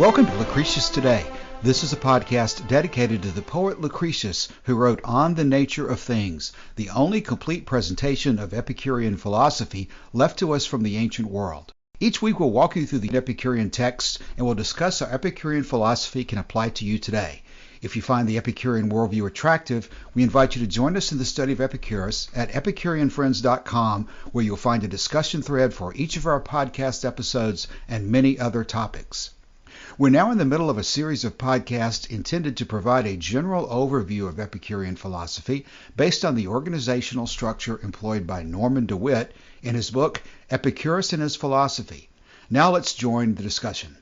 Welcome to Lucretius Today. This is a podcast dedicated to the poet Lucretius, who wrote On the Nature of Things, the only complete presentation of Epicurean philosophy left to us from the ancient world. Each week we'll walk you through the Epicurean texts and we'll discuss how Epicurean philosophy can apply to you today. If you find the Epicurean worldview attractive, we invite you to join us in the study of Epicurus at EpicureanFriends.com, where you'll find a discussion thread for each of our podcast episodes and many other topics. We're now in the middle of a series of podcasts intended to provide a general overview of Epicurean philosophy based on the organizational structure employed by Norman DeWitt in his book, Epicurus and His Philosophy. Now let's join the discussion.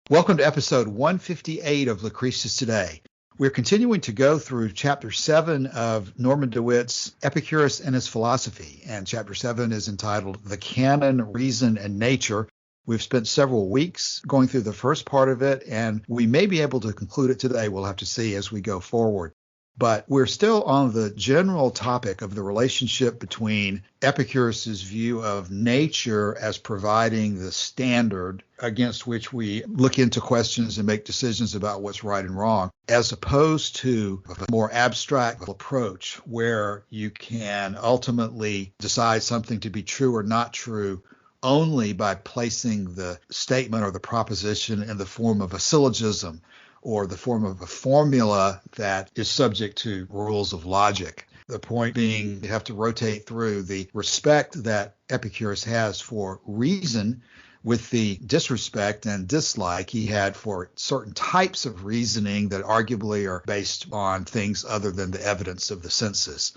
Welcome to episode 158 of Lucretius Today. We're continuing to go through Chapter 7 of Norman DeWitt's Epicurus and His Philosophy, and Chapter 7 is entitled The Canon, Reason, and Nature. We've spent several weeks going through the first part of it, and we may be able to conclude it today. We'll have to see as we go forward. But we're still on the general topic of the relationship between Epicurus's view of nature as providing the standard against which we look into questions and make decisions about what's right and wrong, as opposed to a more abstract approach where you can ultimately decide something to be true or not true only by placing the statement or the proposition in the form of a syllogism or the form of a formula that is subject to rules of logic. The point being, you have to rotate through the respect that Epicurus has for reason with the disrespect and dislike he had for certain types of reasoning that arguably are based on things other than the evidence of the senses.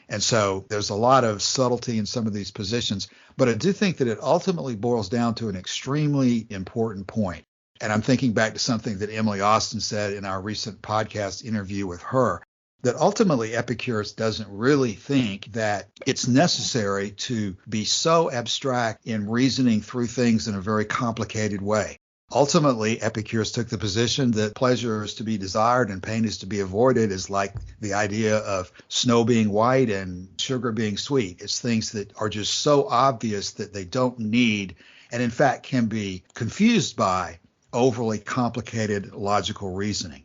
And so there's a lot of subtlety in some of these positions, but I do think that it ultimately boils down to an extremely important point. And I'm thinking back to something that Emily Austin said in our recent podcast interview with her, that ultimately Epicurus doesn't really think that it's necessary to be so abstract in reasoning through things in a very complicated way. Ultimately, Epicurus took the position that pleasure is to be desired and pain is to be avoided, is like the idea of snow being white and sugar being sweet. It's things that are just so obvious that they don't need, and in fact can be confused by, overly complicated logical reasoning.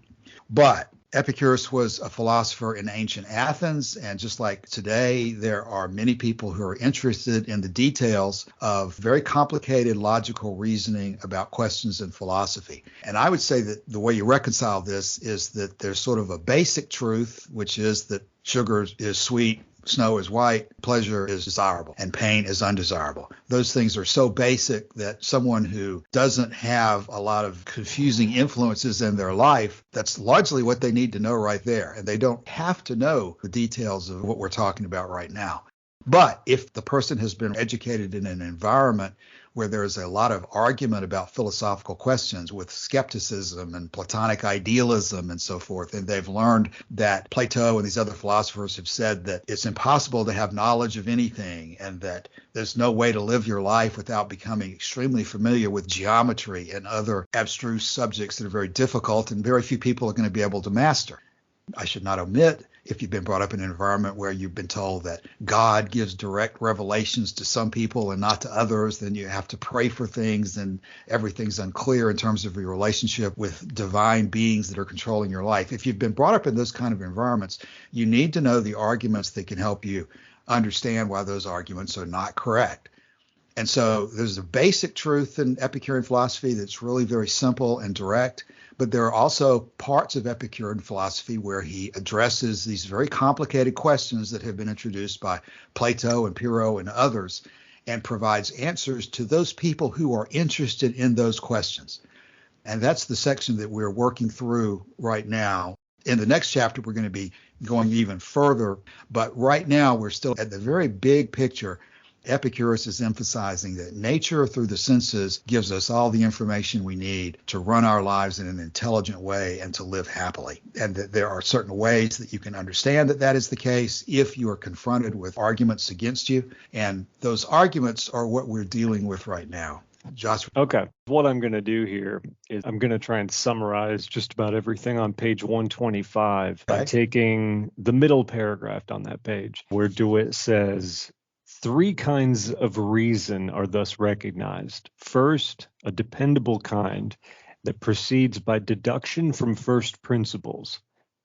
But Epicurus was a philosopher in ancient Athens, and just like today, there are many people who are interested in the details of very complicated logical reasoning about questions in philosophy. And I would say that the way you reconcile this is that there's sort of a basic truth, which is that sugar is sweet, snow is white, pleasure is desirable, and pain is undesirable. Those things are so basic that someone who doesn't have a lot of confusing influences in their life, that's largely what they need to know right there. And they don't have to know the details of what we're talking about right now. But if the person has been educated in an environment where there's a lot of argument about philosophical questions with skepticism and Platonic idealism and so forth, and they've learned that Plato and these other philosophers have said that it's impossible to have knowledge of anything and that there's no way to live your life without becoming extremely familiar with geometry and other abstruse subjects that are very difficult and very few people are going to be able to master. I should not omit, if you've been brought up in an environment where you've been told that God gives direct revelations to some people and not to others, then you have to pray for things and everything's unclear in terms of your relationship with divine beings that are controlling your life. If you've been brought up in those kind of environments, you need to know the arguments that can help you understand why those arguments are not correct. And so there's a basic truth in Epicurean philosophy that's really very simple and direct. But there are also parts of Epicurean philosophy where he addresses these very complicated questions that have been introduced by Plato and Pyrrho and others, and provides answers to those people who are interested in those questions. And that's the section that we're working through right now. In the next chapter, we're going to be going even further. But right now, we're still at the very big picture. Epicurus is emphasizing that nature through the senses gives us all the information we need to run our lives in an intelligent way and to live happily. And that there are certain ways that you can understand that that is the case if you are confronted with arguments against you. And those arguments are what we're dealing with right now. Josh. Okay. What I'm going to do here is I'm going to try and summarize just about everything on page 125 by taking the middle paragraph on that page where DeWitt says, Three kinds of reason are thus recognized. First, a dependable kind, that proceeds by deduction from first principles.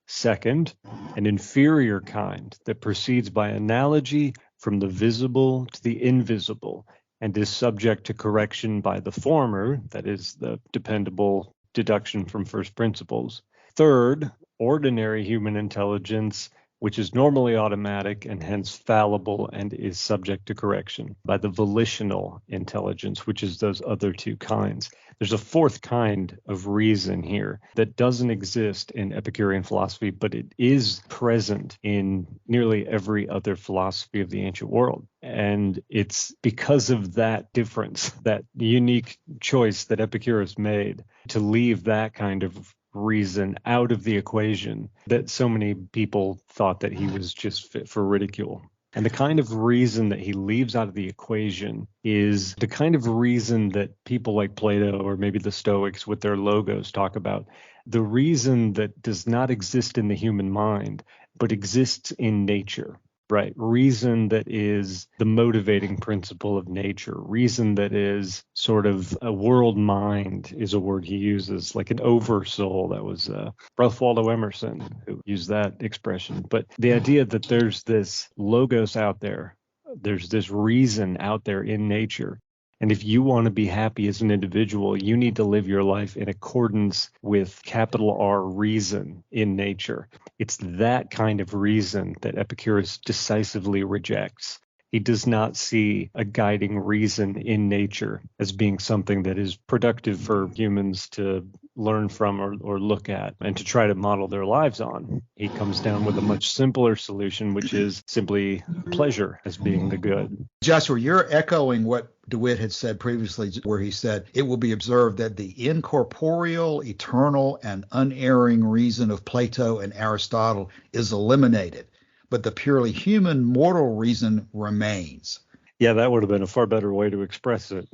Second, an inferior kind that proceeds by analogy from the visible to the invisible and is subject to correction by the former, that is, the dependable deduction from first principles. Third, ordinary human intelligence, which is normally automatic and hence fallible and is subject to correction by the volitional intelligence, which is those other two kinds. There's a fourth kind of reason here that doesn't exist in Epicurean philosophy, but it is present in nearly every other philosophy of the ancient world. And it's because of that difference, that unique choice that Epicurus made to leave that kind of reason out of the equation, that so many people thought that he was just fit for ridicule. And the kind of reason that he leaves out of the equation is the kind of reason that people like Plato or maybe the Stoics with their logos talk about, the reason that does not exist in the human mind, but exists in nature. Right. Reason that is the motivating principle of nature. Reason that is sort of a world mind is a word he uses, like an oversoul. That was Ralph Waldo Emerson who used that expression. But the idea that there's this logos out there, there's this reason out there in nature. And if you want to be happy as an individual, you need to live your life in accordance with capital R reason in nature. It's that kind of reason that Epicurus decisively rejects. He does not see a guiding reason in nature as being something that is productive for humans to learn from or look at and to try to model their lives on. He comes down with a much simpler solution, which is simply pleasure as being the good. Joshua, you're echoing what DeWitt had said previously, where he said, it will be observed that the incorporeal, eternal, and unerring reason of Plato and Aristotle is eliminated, but the purely human mortal reason remains. Yeah, that would have been a far better way to express it.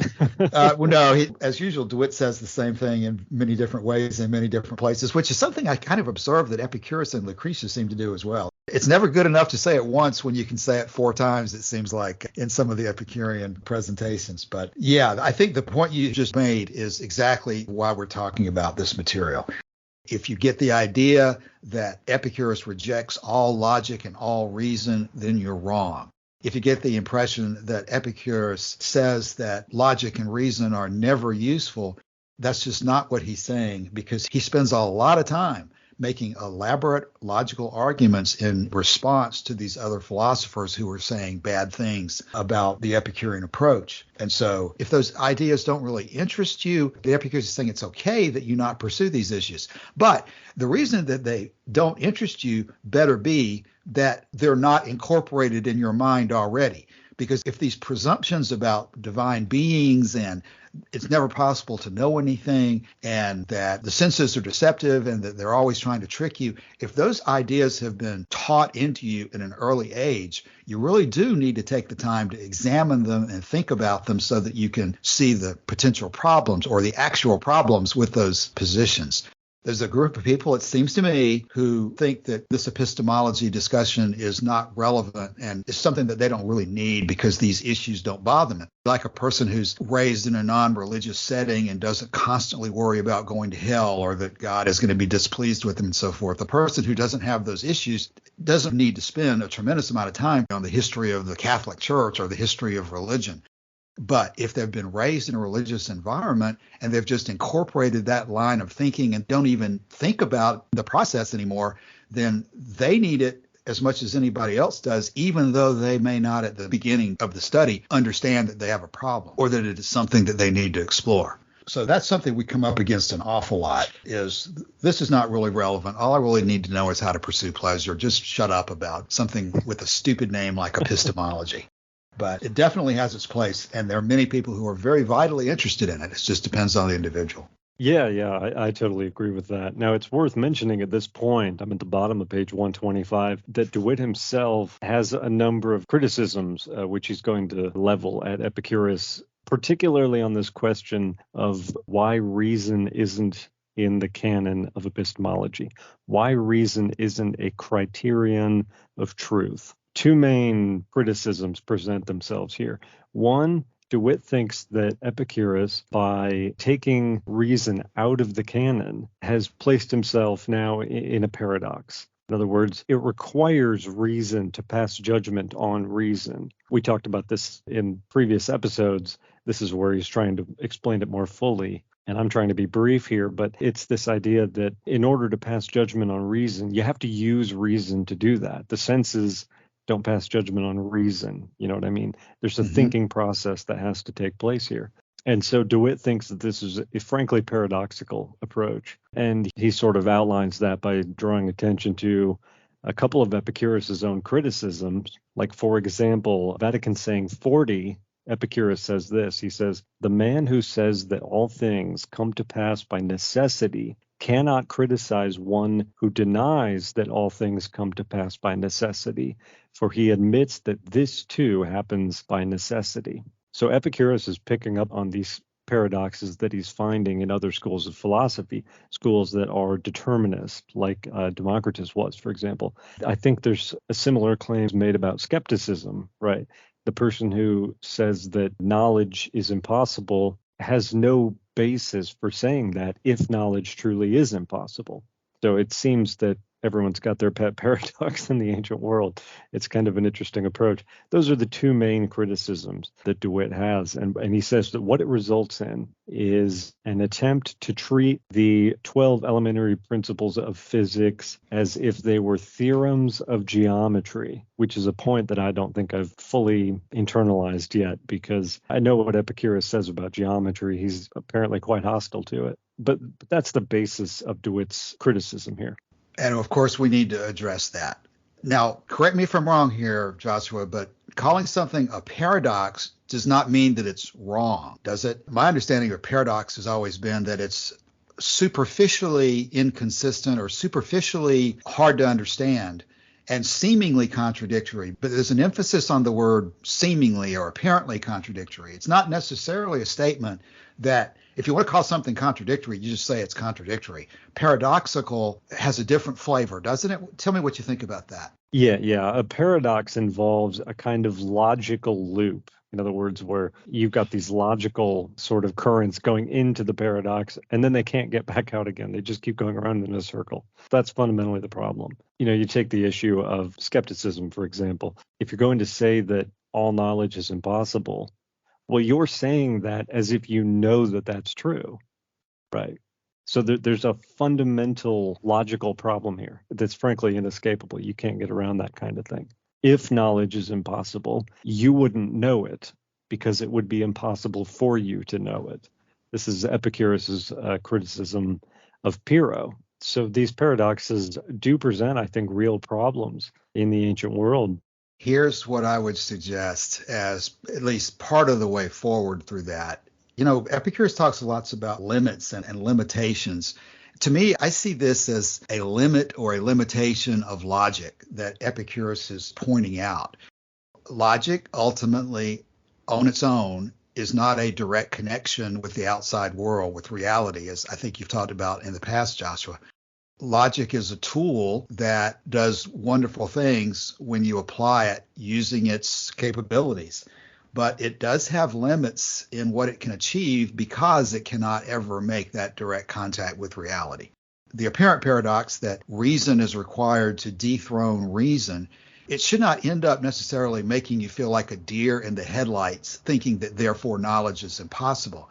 Well, no, as usual, DeWitt says the same thing in many different ways in many different places, which is something I kind of observed that Epicurus and Lucretius seem to do as well. It's never good enough to say it once when you can say it 4 times, it seems like, in some of the Epicurean presentations. But yeah, I think the point you just made is exactly why we're talking about this material. If you get the idea that Epicurus rejects all logic and all reason, then you're wrong. If you get the impression that Epicurus says that logic and reason are never useful, that's just not what he's saying, because he spends a lot of time making elaborate logical arguments in response to these other philosophers who are saying bad things about the Epicurean approach. And so if those ideas don't really interest you, the Epicurus is saying it's okay that you not pursue these issues. But the reason that they don't interest you better be that they're not incorporated in your mind already. Because if these presumptions about divine beings and it's never possible to know anything and that the senses are deceptive and that they're always trying to trick you, if those ideas have been taught into you in an early age, you really do need to take the time to examine them and think about them so that you can see the potential problems or the actual problems with those positions. There's a group of people, it seems to me, who think that this epistemology discussion is not relevant and it's something that they don't really need because these issues don't bother them. Like a person who's raised in a non-religious setting and doesn't constantly worry about going to hell or that God is going to be displeased with them and so forth. The person who doesn't have those issues doesn't need to spend a tremendous amount of time on the history of the Catholic Church or the history of religion. But if they've been raised in a religious environment and they've just incorporated that line of thinking and don't even think about the process anymore, then they need it as much as anybody else does, even though they may not at the beginning of the study understand that they have a problem or that it is something that they need to explore. So that's something we come up against an awful lot, is this is not really relevant. All I really need to know is how to pursue pleasure. Just shut up about something with a stupid name like epistemology. But it definitely has its place, and there are many people who are very vitally interested in it. It just depends on the individual. Yeah, I totally agree with that. Now, it's worth mentioning at this point, I'm at the bottom of page 125, that DeWitt himself has a number of criticisms which he's going to level at Epicurus, particularly on this question of why reason isn't in the canon of epistemology, why reason isn't a criterion of truth. 2 main criticisms present themselves here. One, DeWitt thinks that Epicurus, by taking reason out of the canon, has placed himself now in a paradox. In other words, it requires reason to pass judgment on reason. We talked about this in previous episodes. This is where he's trying to explain it more fully. And I'm trying to be brief here, but it's this idea that in order to pass judgment on reason, you have to use reason to do that. The senses don't pass judgment on reason. You know what I mean? There's a thinking process that has to take place here. And so DeWitt thinks that this is a frankly paradoxical approach. And he sort of outlines that by drawing attention to a couple of Epicurus's own criticisms. Like, for example, Vatican Saying 40, Epicurus says this. He says, "The man who says that all things come to pass by necessity cannot criticize one who denies that all things come to pass by necessity, for he admits that this too happens by necessity." So Epicurus is picking up on these paradoxes that he's finding in other schools of philosophy, schools that are determinist, like Democritus was, for example. I think there's a similar claims made about skepticism, right? The person who says that knowledge is impossible has no basis for saying that if knowledge truly is impossible. So it seems that everyone's got their pet paradox in the ancient world. It's kind of an interesting approach. Those are the two main criticisms that DeWitt has. And he says that what it results in is an attempt to treat the 12 elementary principles of physics as if they were theorems of geometry, which is a point that I don't think I've fully internalized yet, because I know what Epicurus says about geometry. He's apparently quite hostile to it. But that's the basis of DeWitt's criticism here. And of course, we need to address that. Now, correct me if I'm wrong here, Joshua, but calling something a paradox does not mean that it's wrong, does it? My understanding of paradox has always been that it's superficially inconsistent or superficially hard to understand and seemingly contradictory, but there's an emphasis on the word seemingly or apparently contradictory. It's not necessarily a statement that if you want to call something contradictory, you just say it's contradictory. Paradoxical has a different flavor, doesn't it? Tell me what you think about that. Yeah. A paradox involves a kind of logical loop. In other words, where you've got these logical sort of currents going into the paradox, and then they can't get back out again. They just keep going around in a circle. That's fundamentally the problem. You take the issue of skepticism, for example. If you're going to say that all knowledge is impossible, well, you're saying that as if you know that that's true, right? So there's a fundamental logical problem here that's frankly inescapable. You can't get around that kind of thing. If knowledge is impossible, you wouldn't know it because it would be impossible for you to know it. This is Epicurus's criticism of Pyrrho. So these paradoxes do present, I think, real problems in the ancient world. Here's what I would suggest as at least part of the way forward through that. Epicurus talks lots about limits and limitations. To me, I see this as a limit or a limitation of logic that Epicurus is pointing out. Logic, ultimately, on its own, is not a direct connection with the outside world, with reality, as I think you've talked about in the past, Joshua. Logic is a tool that does wonderful things when you apply it using its capabilities. But it does have limits in what it can achieve because it cannot ever make that direct contact with reality. The apparent paradox that reason is required to dethrone reason, it should not end up necessarily making you feel like a deer in the headlights, thinking that therefore knowledge is impossible.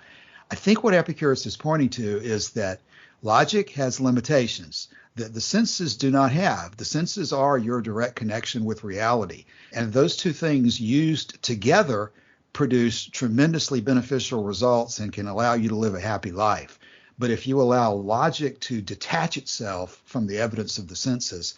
I think what Epicurus is pointing to is that logic has limitations that the senses do not have. The senses are your direct connection with reality. And those two things used together produce tremendously beneficial results and can allow you to live a happy life. But if you allow logic to detach itself from the evidence of the senses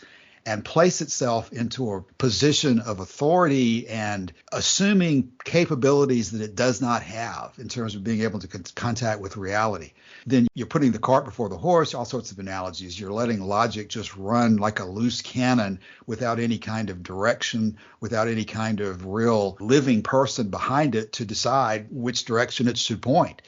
and place itself into a position of authority and assuming capabilities that it does not have in terms of being able to contact with reality, then you're putting the cart before the horse, all sorts of analogies. You're letting logic just run like a loose cannon without any kind of direction, without any kind of real living person behind it to decide which direction it should point.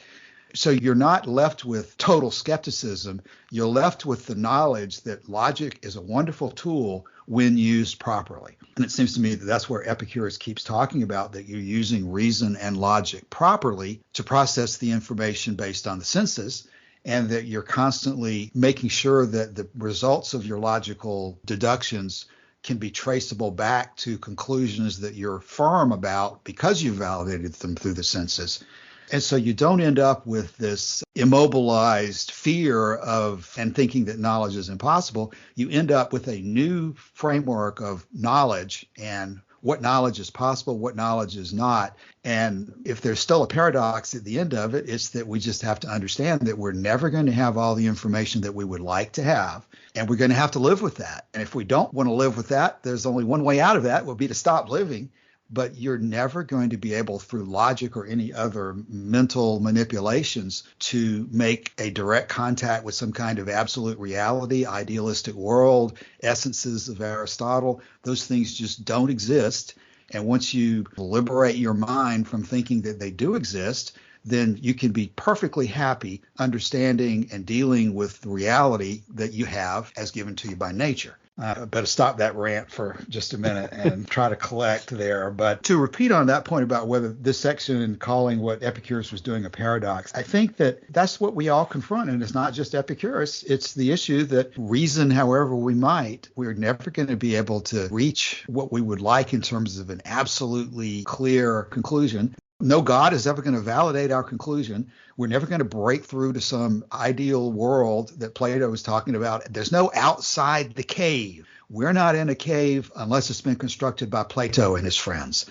So you're not left with total skepticism. You're left with the knowledge that logic is a wonderful tool when used properly. And it seems to me that that's where Epicurus keeps talking about, that you're using reason and logic properly to process the information based on the senses, and that you're constantly making sure that the results of your logical deductions can be traceable back to conclusions that you're firm about because you validated them through the senses. And so you don't end up with this immobilized fear of and thinking that knowledge is impossible. You end up with a new framework of knowledge and what knowledge is possible, what knowledge is not. And if there's still a paradox at the end of it, it's that we just have to understand that we're never going to have all the information that we would like to have. And we're going to have to live with that. And if we don't want to live with that, there's only one way out of that, would be to stop living. But you're never going to be able, through logic or any other mental manipulations, to make a direct contact with some kind of absolute reality, idealistic world, essences of Aristotle. Those things just don't exist. And once you liberate your mind from thinking that they do exist, then you can be perfectly happy understanding and dealing with the reality that you have as given to you by nature. I better stop that rant for just a minute and try to collect there. But to repeat on that point about whether this section calling what Epicurus was doing a paradox, I think that that's what we all confront. And it's not just Epicurus. It's the issue that reason however we might, we're never going to be able to reach what we would like in terms of an absolutely clear conclusion. No God is ever going to validate our conclusion. We're never going to break through to some ideal world that Plato was talking about. There's no outside the cave. We're not in a cave unless it's been constructed by Plato and his friends.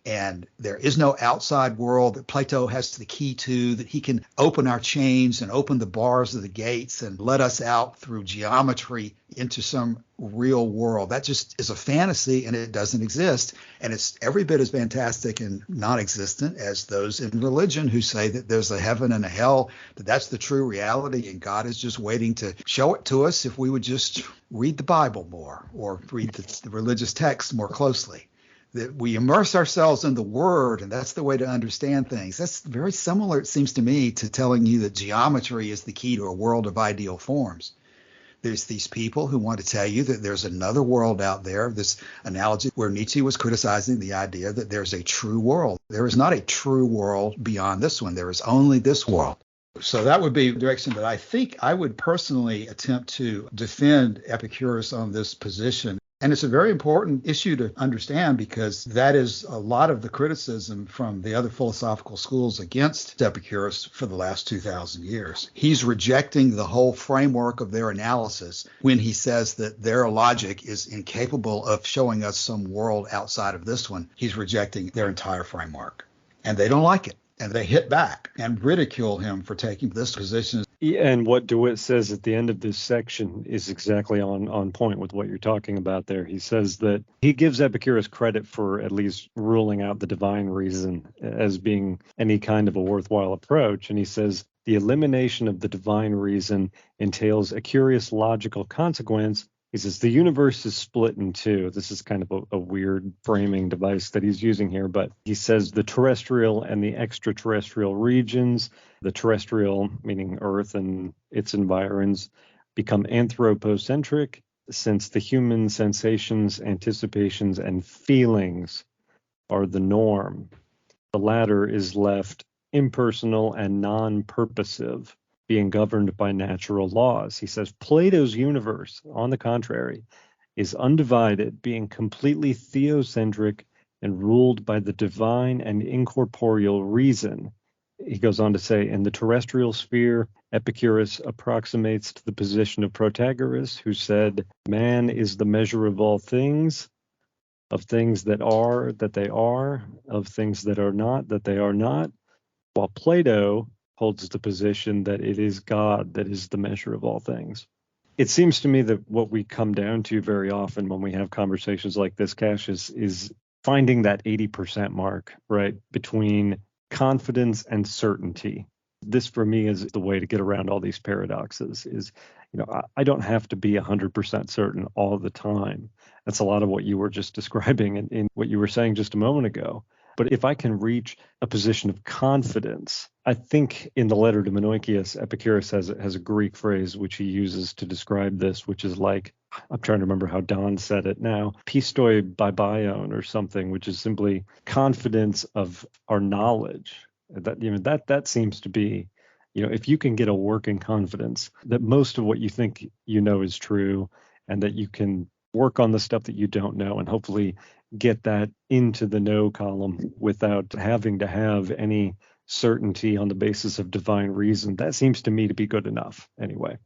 And there is no outside world that Plato has the key to, that he can open our chains and open the bars of the gates and let us out through geometry into some real world. That just is a fantasy, and it doesn't exist. And it's every bit as fantastic and non-existent as those in religion who say that there's a heaven and a hell, that that's the true reality, and God is just waiting to show it to us if we would just read the Bible more or read the religious texts more closely. That we immerse ourselves in the Word, and that's the way to understand things. That's very similar, it seems to me, to telling you that geometry is the key to a world of ideal forms. There's these people who want to tell you that there's another world out there, this analogy where Nietzsche was criticizing the idea that there's a true world. There is not a true world beyond this one. There is only this world. So that would be the direction that I think I would personally attempt to defend Epicurus on this position. And it's a very important issue to understand, because that is a lot of the criticism from the other philosophical schools against Epicurus for the last 2,000 years. He's rejecting the whole framework of their analysis when he says that their logic is incapable of showing us some world outside of this one. He's rejecting their entire framework, and they don't like it. And they hit back and ridicule him for taking this position. And what DeWitt says at the end of this section is exactly on point with what you're talking about there. He says that he gives Epicurus credit for at least ruling out the divine reason as being any kind of a worthwhile approach. And he says the elimination of the divine reason entails a curious logical consequence. He says the universe is split in two. This is kind of a weird framing device that he's using here, but he says the terrestrial and the extraterrestrial regions, the terrestrial, meaning Earth and its environs, become anthropocentric, since the human sensations, anticipations, and feelings are the norm. The latter is left impersonal and non-purposive, being governed by natural laws. He says Plato's universe, on the contrary, is undivided, being completely theocentric and ruled by the divine and incorporeal reason. He goes on to say, in the terrestrial sphere, Epicurus approximates to the position of Protagoras, who said, man is the measure of all things, of things that they are, of things that are not, that they are not, while Plato holds the position that it is God that is the measure of all things. It seems to me that what we come down to very often when we have conversations like this, Cash, is finding that 80% mark, right, between confidence and certainty. This, for me, is the way to get around all these paradoxes is, I don't have to be 100% certain all the time. That's a lot of what you were just describing in what you were saying just a moment ago. But if I can reach a position of confidence, I think in the letter to Menoikeus, Epicurus has a Greek phrase which he uses to describe this, which is like, I'm trying to remember how Don said it now, pistoi bibion or something, which is simply confidence of our knowledge. That seems to be, if you can get a working confidence that most of what you think you know is true, and that you can work on the stuff that you don't know and hopefully get that into the no column without having to have any certainty on the basis of divine reason, that seems to me to be good enough anyway.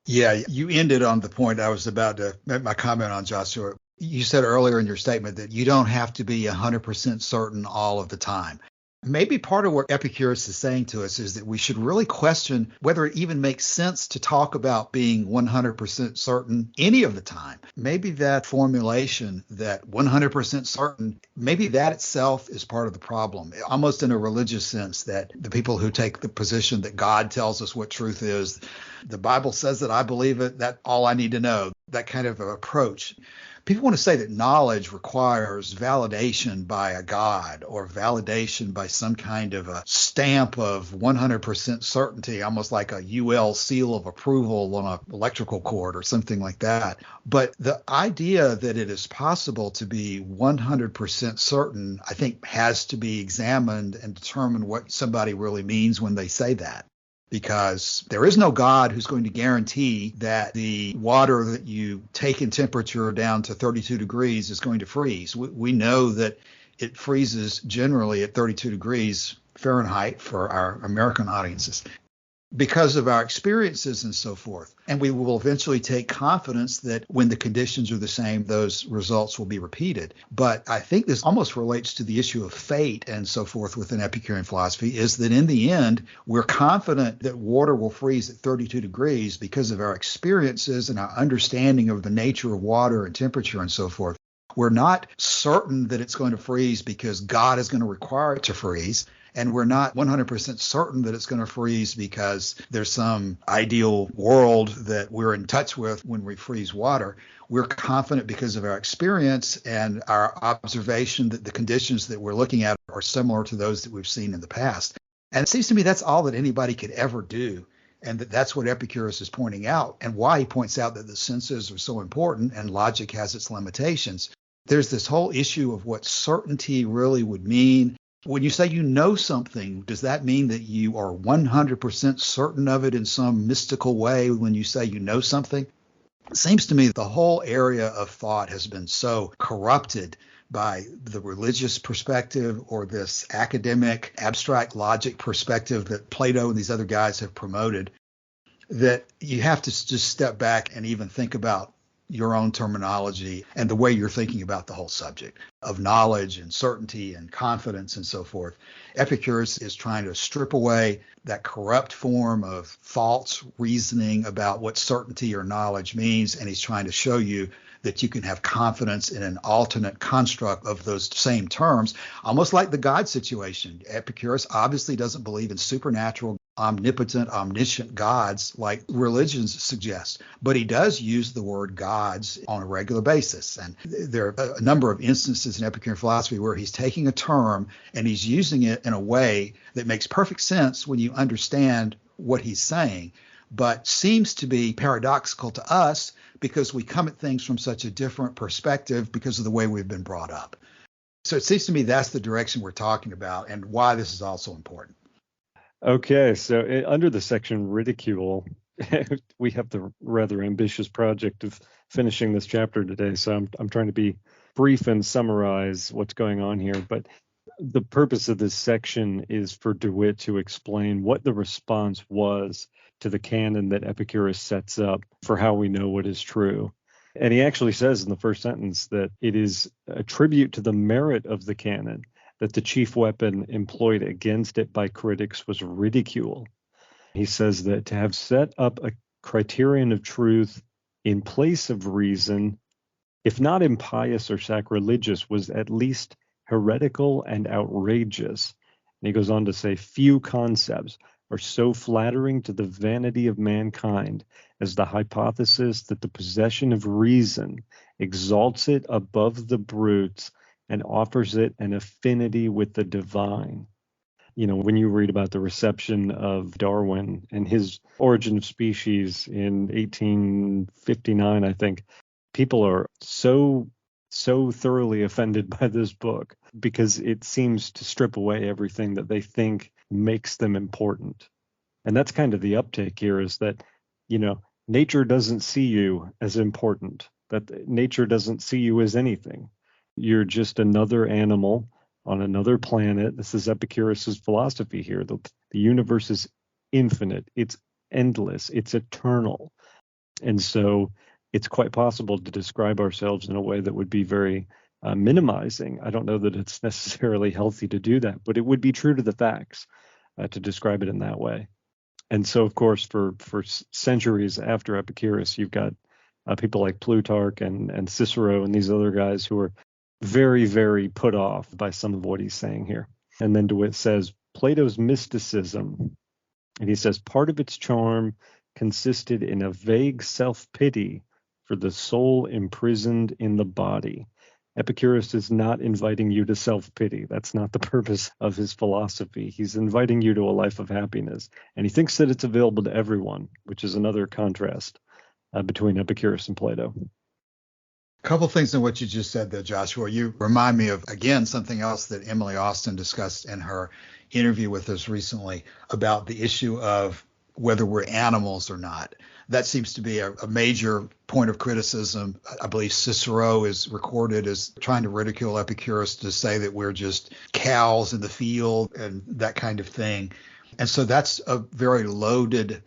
Yeah, you ended on the point I was about to make my comment on, Joshua. You said earlier in your statement that you don't have to be 100% certain all of the time. Maybe part of what Epicurus is saying to us is that we should really question whether it even makes sense to talk about being 100% certain any of the time. Maybe that formulation, that 100% certain, maybe that itself is part of the problem, almost in a religious sense, that the people who take the position that God tells us what truth is, the Bible says that I believe it, that's all I need to know, that kind of approach. People want to say that knowledge requires validation by a God or validation by some kind of a stamp of 100% certainty, almost like a UL seal of approval on an electrical cord or something like that. But the idea that it is possible to be 100% certain, I think, has to be examined and determine what somebody really means when they say that. Because there is no God who's going to guarantee that the water that you take in temperature down to 32 degrees is going to freeze. We know that it freezes generally at 32 degrees Fahrenheit for our American audiences because of our experiences and so forth. And we will eventually take confidence that when the conditions are the same, those results will be repeated. But I think this almost relates to the issue of fate and so forth within Epicurean philosophy, is that in the end, we're confident that water will freeze at 32 degrees because of our experiences and our understanding of the nature of water and temperature and so forth. We're not certain that it's going to freeze because God is going to require it to freeze. And we're not 100% certain that it's going to freeze because there's some ideal world that we're in touch with when we freeze water. We're confident because of our experience and our observation that the conditions that we're looking at are similar to those that we've seen in the past. And it seems to me that's all that anybody could ever do. And that's what Epicurus is pointing out, and why he points out that the senses are so important and logic has its limitations. There's this whole issue of what certainty really would mean. When you say you know something, does that mean that you are 100% certain of it in some mystical way when you say you know something? It seems to me that the whole area of thought has been so corrupted by the religious perspective or this academic abstract logic perspective that Plato and these other guys have promoted, that you have to just step back and even think about your own terminology and the way you're thinking about the whole subject of knowledge and certainty and confidence and so forth. Epicurus is trying to strip away that corrupt form of false reasoning about what certainty or knowledge means, and he's trying to show you that you can have confidence in an alternate construct of those same terms, almost like the God situation. Epicurus obviously doesn't believe in supernatural, omnipotent, omniscient gods like religions suggest, but he does use the word gods on a regular basis. And there are a number of instances in Epicurean philosophy where he's taking a term and he's using it in a way that makes perfect sense when you understand what he's saying, but seems to be paradoxical to us because we come at things from such a different perspective because of the way we've been brought up. So it seems to me that's the direction we're talking about and why this is also important. Okay, so under the section ridicule, we have the rather ambitious project of finishing this chapter today. So I'm trying to be brief and summarize what's going on here. But the purpose of this section is for DeWitt to explain what the response was to the canon that Epicurus sets up for how we know what is true. And he actually says in the first sentence that it is a tribute to the merit of the canon that the chief weapon employed against it by critics was ridicule. He says that to have set up a criterion of truth in place of reason, if not impious or sacrilegious, was at least heretical and outrageous. And he goes on to say, few concepts are so flattering to the vanity of mankind as the hypothesis that the possession of reason exalts it above the brutes and offers it an affinity with the divine. When you read about the reception of Darwin and his Origin of Species in 1859, I think, people are so thoroughly offended by this book because it seems to strip away everything that they think makes them important. And that's kind of the uptake here, is that, nature doesn't see you as important, that nature doesn't see you as anything. You're just another animal on another planet. This is Epicurus's philosophy here. The universe is infinite, it's endless, it's eternal. And so it's quite possible to describe ourselves in a way that would be very minimizing. I don't know that it's necessarily healthy to do that, but it would be true to the facts to describe it in that way. And so, of course, for centuries after Epicurus, you've got people like Plutarch and Cicero and these other guys who are very, very put off by some of what he's saying here. And then DeWitt says, Plato's mysticism, and he says, part of its charm consisted in a vague self-pity for the soul imprisoned in the body. Epicurus is not inviting you to self-pity. That's not the purpose of his philosophy. He's inviting you to a life of happiness. And he thinks that it's available to everyone, which is another contrast between Epicurus and Plato. A couple things in what you just said there, Joshua. You remind me of, again, something else that Emily Austin discussed in her interview with us recently about the issue of whether we're animals or not. That seems to be a major point of criticism. I believe Cicero is recorded as trying to ridicule Epicurus to say that we're just cows in the field and that kind of thing. And so that's a very loaded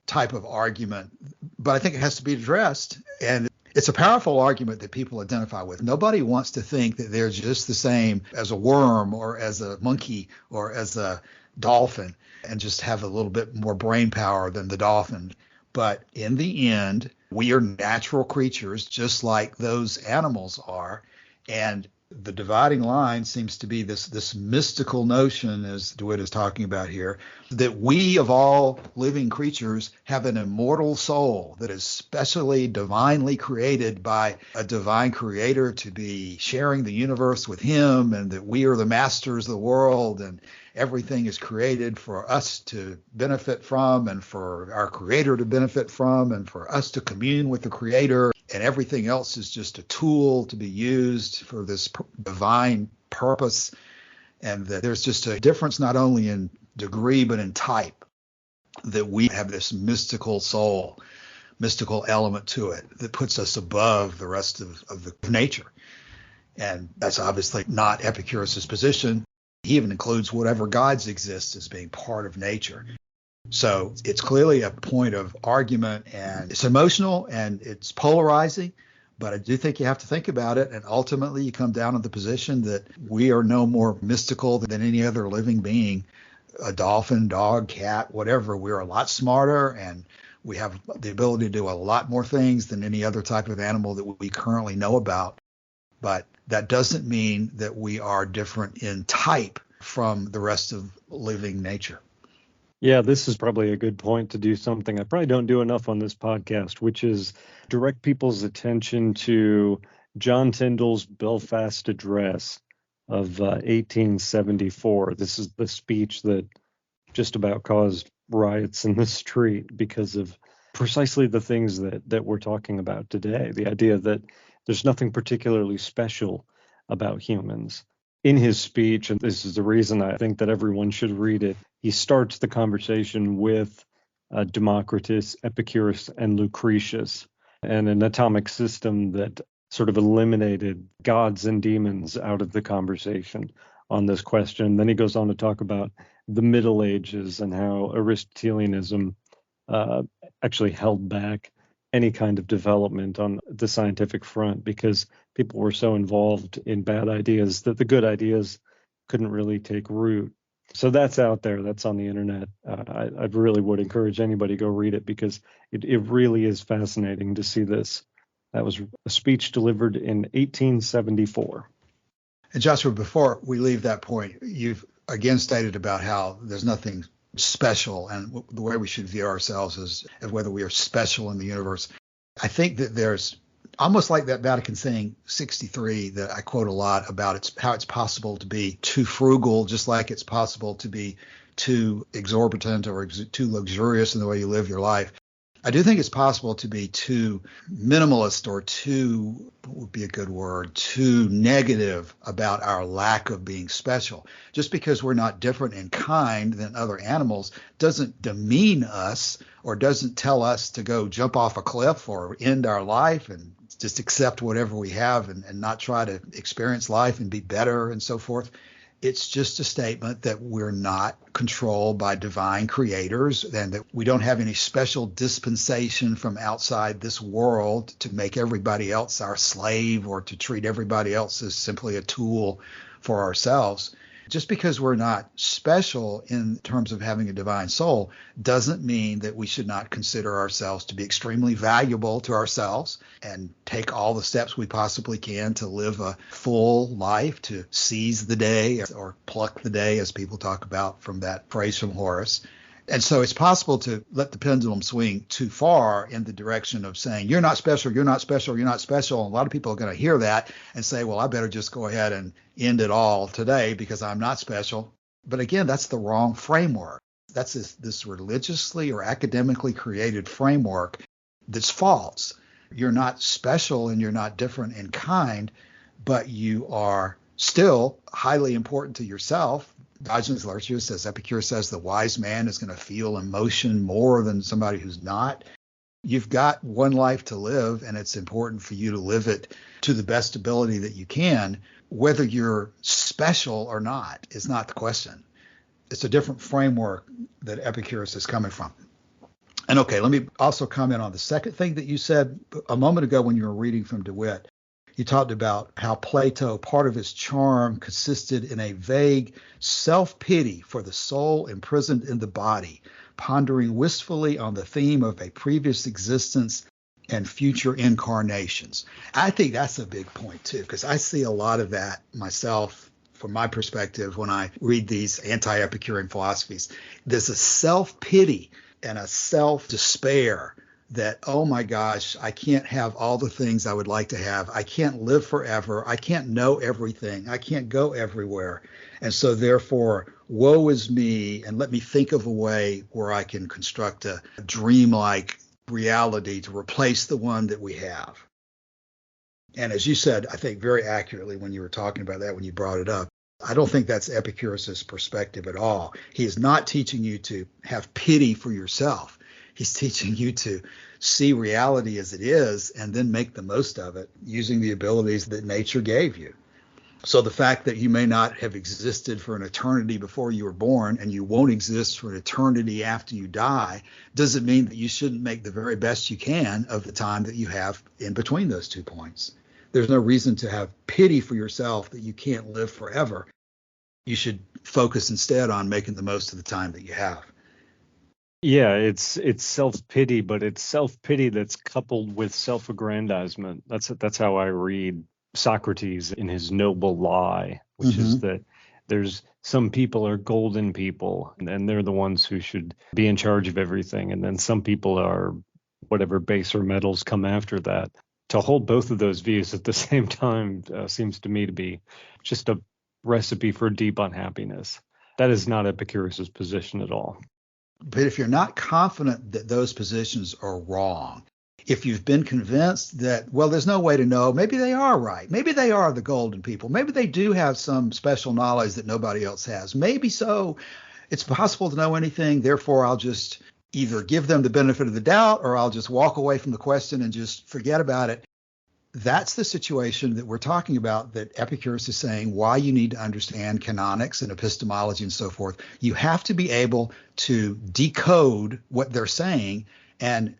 type of argument, but I think it has to be addressed. And it's a powerful argument that people identify with. Nobody wants to think that they're just the same as a worm or as a monkey or as a dolphin and just have a little bit more brain power than the dolphin. But in the end, we are natural creatures just like those animals are. And the dividing line seems to be this mystical notion, as DeWitt is talking about here, that we of all living creatures have an immortal soul that is specially divinely created by a divine creator to be sharing the universe with him, and that we are the masters of the world and everything is created for us to benefit from and for our creator to benefit from and for us to commune with the creator. And everything else is just a tool to be used for this divine purpose. And that there's just a difference not only in degree but in type, that we have this mystical soul, mystical element to it that puts us above the rest of the nature. And that's obviously not Epicurus's position. He even includes whatever gods exist as being part of nature. So it's clearly a point of argument, and it's emotional and it's polarizing, but I do think you have to think about it. And ultimately you come down to the position that we are no more mystical than any other living being, a dolphin, dog, cat, whatever. We're a lot smarter and we have the ability to do a lot more things than any other type of animal that we currently know about. But that doesn't mean that we are different in type from the rest of living nature. Yeah, this is probably a good point to do something I probably don't do enough on this podcast, which is direct people's attention to John Tyndall's Belfast Address of 1874. This is the speech that just about caused riots in the street because of precisely the things that we're talking about today. The idea that there's nothing particularly special about humans. In his speech, and this is the reason I think that everyone should read it, he starts the conversation with Democritus, Epicurus, and Lucretius, and an atomic system that sort of eliminated gods and demons out of the conversation on this question. Then he goes on to talk about the Middle Ages and how Aristotelianism actually held back any kind of development on the scientific front because people were so involved in bad ideas that the good ideas couldn't really take root. So that's out there. That's on the internet. I really would encourage anybody to go read it because it really is fascinating to see this. That was a speech delivered in 1874. And Joshua, before we leave that point, you've again stated about how there's nothing special and the way we should view ourselves as whether we are special in the universe. I think that there's Almost like that Vatican saying 63 that I quote a lot about how it's possible to be too frugal, just like it's possible to be too exorbitant or too luxurious in the way you live your life. I do think it's possible to be too minimalist or too, what would be a good word, too negative about our lack of being special. Just because we're not different in kind than other animals doesn't demean us or doesn't tell us to go jump off a cliff or end our life and just accept whatever we have and not try to experience life and be better and so forth. It's just a statement that we're not controlled by divine creators and that we don't have any special dispensation from outside this world to make everybody else our slave or to treat everybody else as simply a tool for ourselves. Just because we're not special in terms of having a divine soul doesn't mean that we should not consider ourselves to be extremely valuable to ourselves and take all the steps we possibly can to live a full life, to seize the day or pluck the day, as people talk about from that phrase from Horace. And so it's possible to let the pendulum swing too far in the direction of saying, you're not special, you're not special, you're not special. And a lot of people are going to hear that and say, well, I better just go ahead and end it all today because I'm not special. But again, that's the wrong framework. That's this religiously or academically created framework that's false. You're not special and you're not different in kind, but you are still highly important to yourself. Diogenes Laertius says, Epicurus says, the wise man is going to feel emotion more than somebody who's not. You've got one life to live, and it's important for you to live it to the best ability that you can. Whether you're special or not is not the question. It's a different framework that Epicurus is coming from. And okay, let me also comment on the second thing that you said a moment ago when you were reading from DeWitt. He talked about how Plato, part of his charm consisted in a vague self-pity for the soul imprisoned in the body, pondering wistfully on the theme of a previous existence and future incarnations. I think that's a big point too, because I see a lot of that myself from my perspective when I read these anti-Epicurean philosophies. There's a self-pity and a self-despair that, oh my gosh, I can't have all the things I would like to have. I can't live forever. I can't know everything. I can't go everywhere. And so therefore, woe is me, and let me think of a way where I can construct a dreamlike reality to replace the one that we have. And as you said, I think very accurately when you were talking about that, when you brought it up, I don't think that's Epicurus' perspective at all. He is not teaching you to have pity for yourself. He's teaching you to see reality as it is and then make the most of it using the abilities that nature gave you. So the fact that you may not have existed for an eternity before you were born and you won't exist for an eternity after you die doesn't mean that you shouldn't make the very best you can of the time that you have in between those 2 points. There's no reason to have pity for yourself that you can't live forever. You should focus instead on making the most of the time that you have. Yeah, it's self-pity, but it's self-pity that's coupled with self-aggrandizement. That's how I read Socrates in his noble lie, which is that there's some people are golden people, and they're the ones who should be in charge of everything. And then some people are whatever baser metals come after that. To hold both of those views at the same time seems to me to be just a recipe for deep unhappiness. That is not Epicurus' position at all. But if you're not confident that those positions are wrong, if you've been convinced that, well, there's no way to know, maybe they are right. Maybe they are the golden people. Maybe they do have some special knowledge that nobody else has. Maybe so. It's possible to know anything. Therefore, I'll just either give them the benefit of the doubt or I'll just walk away from the question and just forget about it. That's the situation that we're talking about, that Epicurus is saying why you need to understand canonics and epistemology and so forth. You have to be able to decode what they're saying and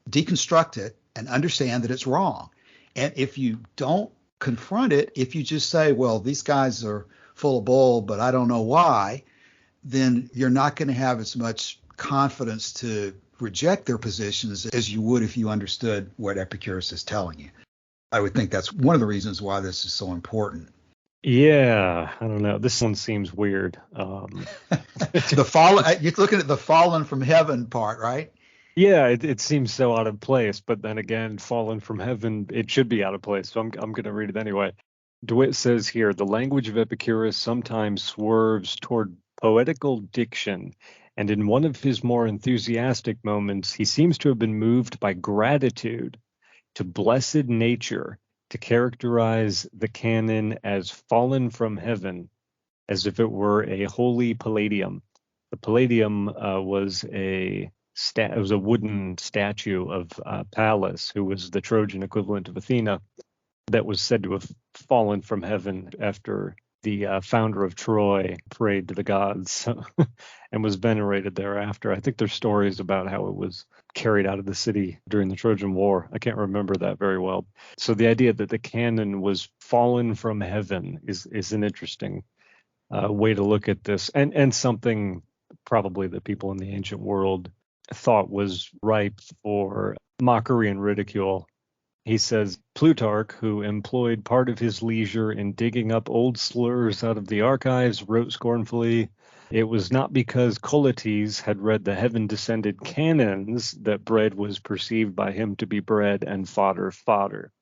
deconstruct it and understand that it's wrong. And if you don't confront it, if you just say, well, these guys are full of bull, but I don't know why, then you're not going to have as much confidence to reject their positions as you would if you understood what Epicurus is telling you. I would think that's one of the reasons why this is so important. Yeah, I don't know. This one seems weird. The fallen, you're looking at the fallen from heaven part, right? Yeah, it seems so out of place, but then again, fallen from heaven, it should be out of place. So I'm going to read it anyway. DeWitt says here, the language of Epicurus sometimes swerves toward poetical diction, and in one of his more enthusiastic moments, he seems to have been moved by gratitude to blessed nature to characterize the canon as fallen from heaven, as if it were a holy palladium. The palladium was a wooden statue of Pallas, who was the Trojan equivalent of Athena, that was said to have fallen from heaven after the founder of Troy prayed to the gods and was venerated thereafter. I think there's stories about how it was carried out of the city during the Trojan War. I can't remember that very well. So the idea that the canon was fallen from heaven is an interesting way to look at this, and something probably that people in the ancient world thought was ripe for mockery and ridicule. He says, Plutarch, who employed part of his leisure in digging up old slurs out of the archives, wrote scornfully, it was not because Colotes had read the heaven-descended canons that bread was perceived by him to be bread and fodder fodder.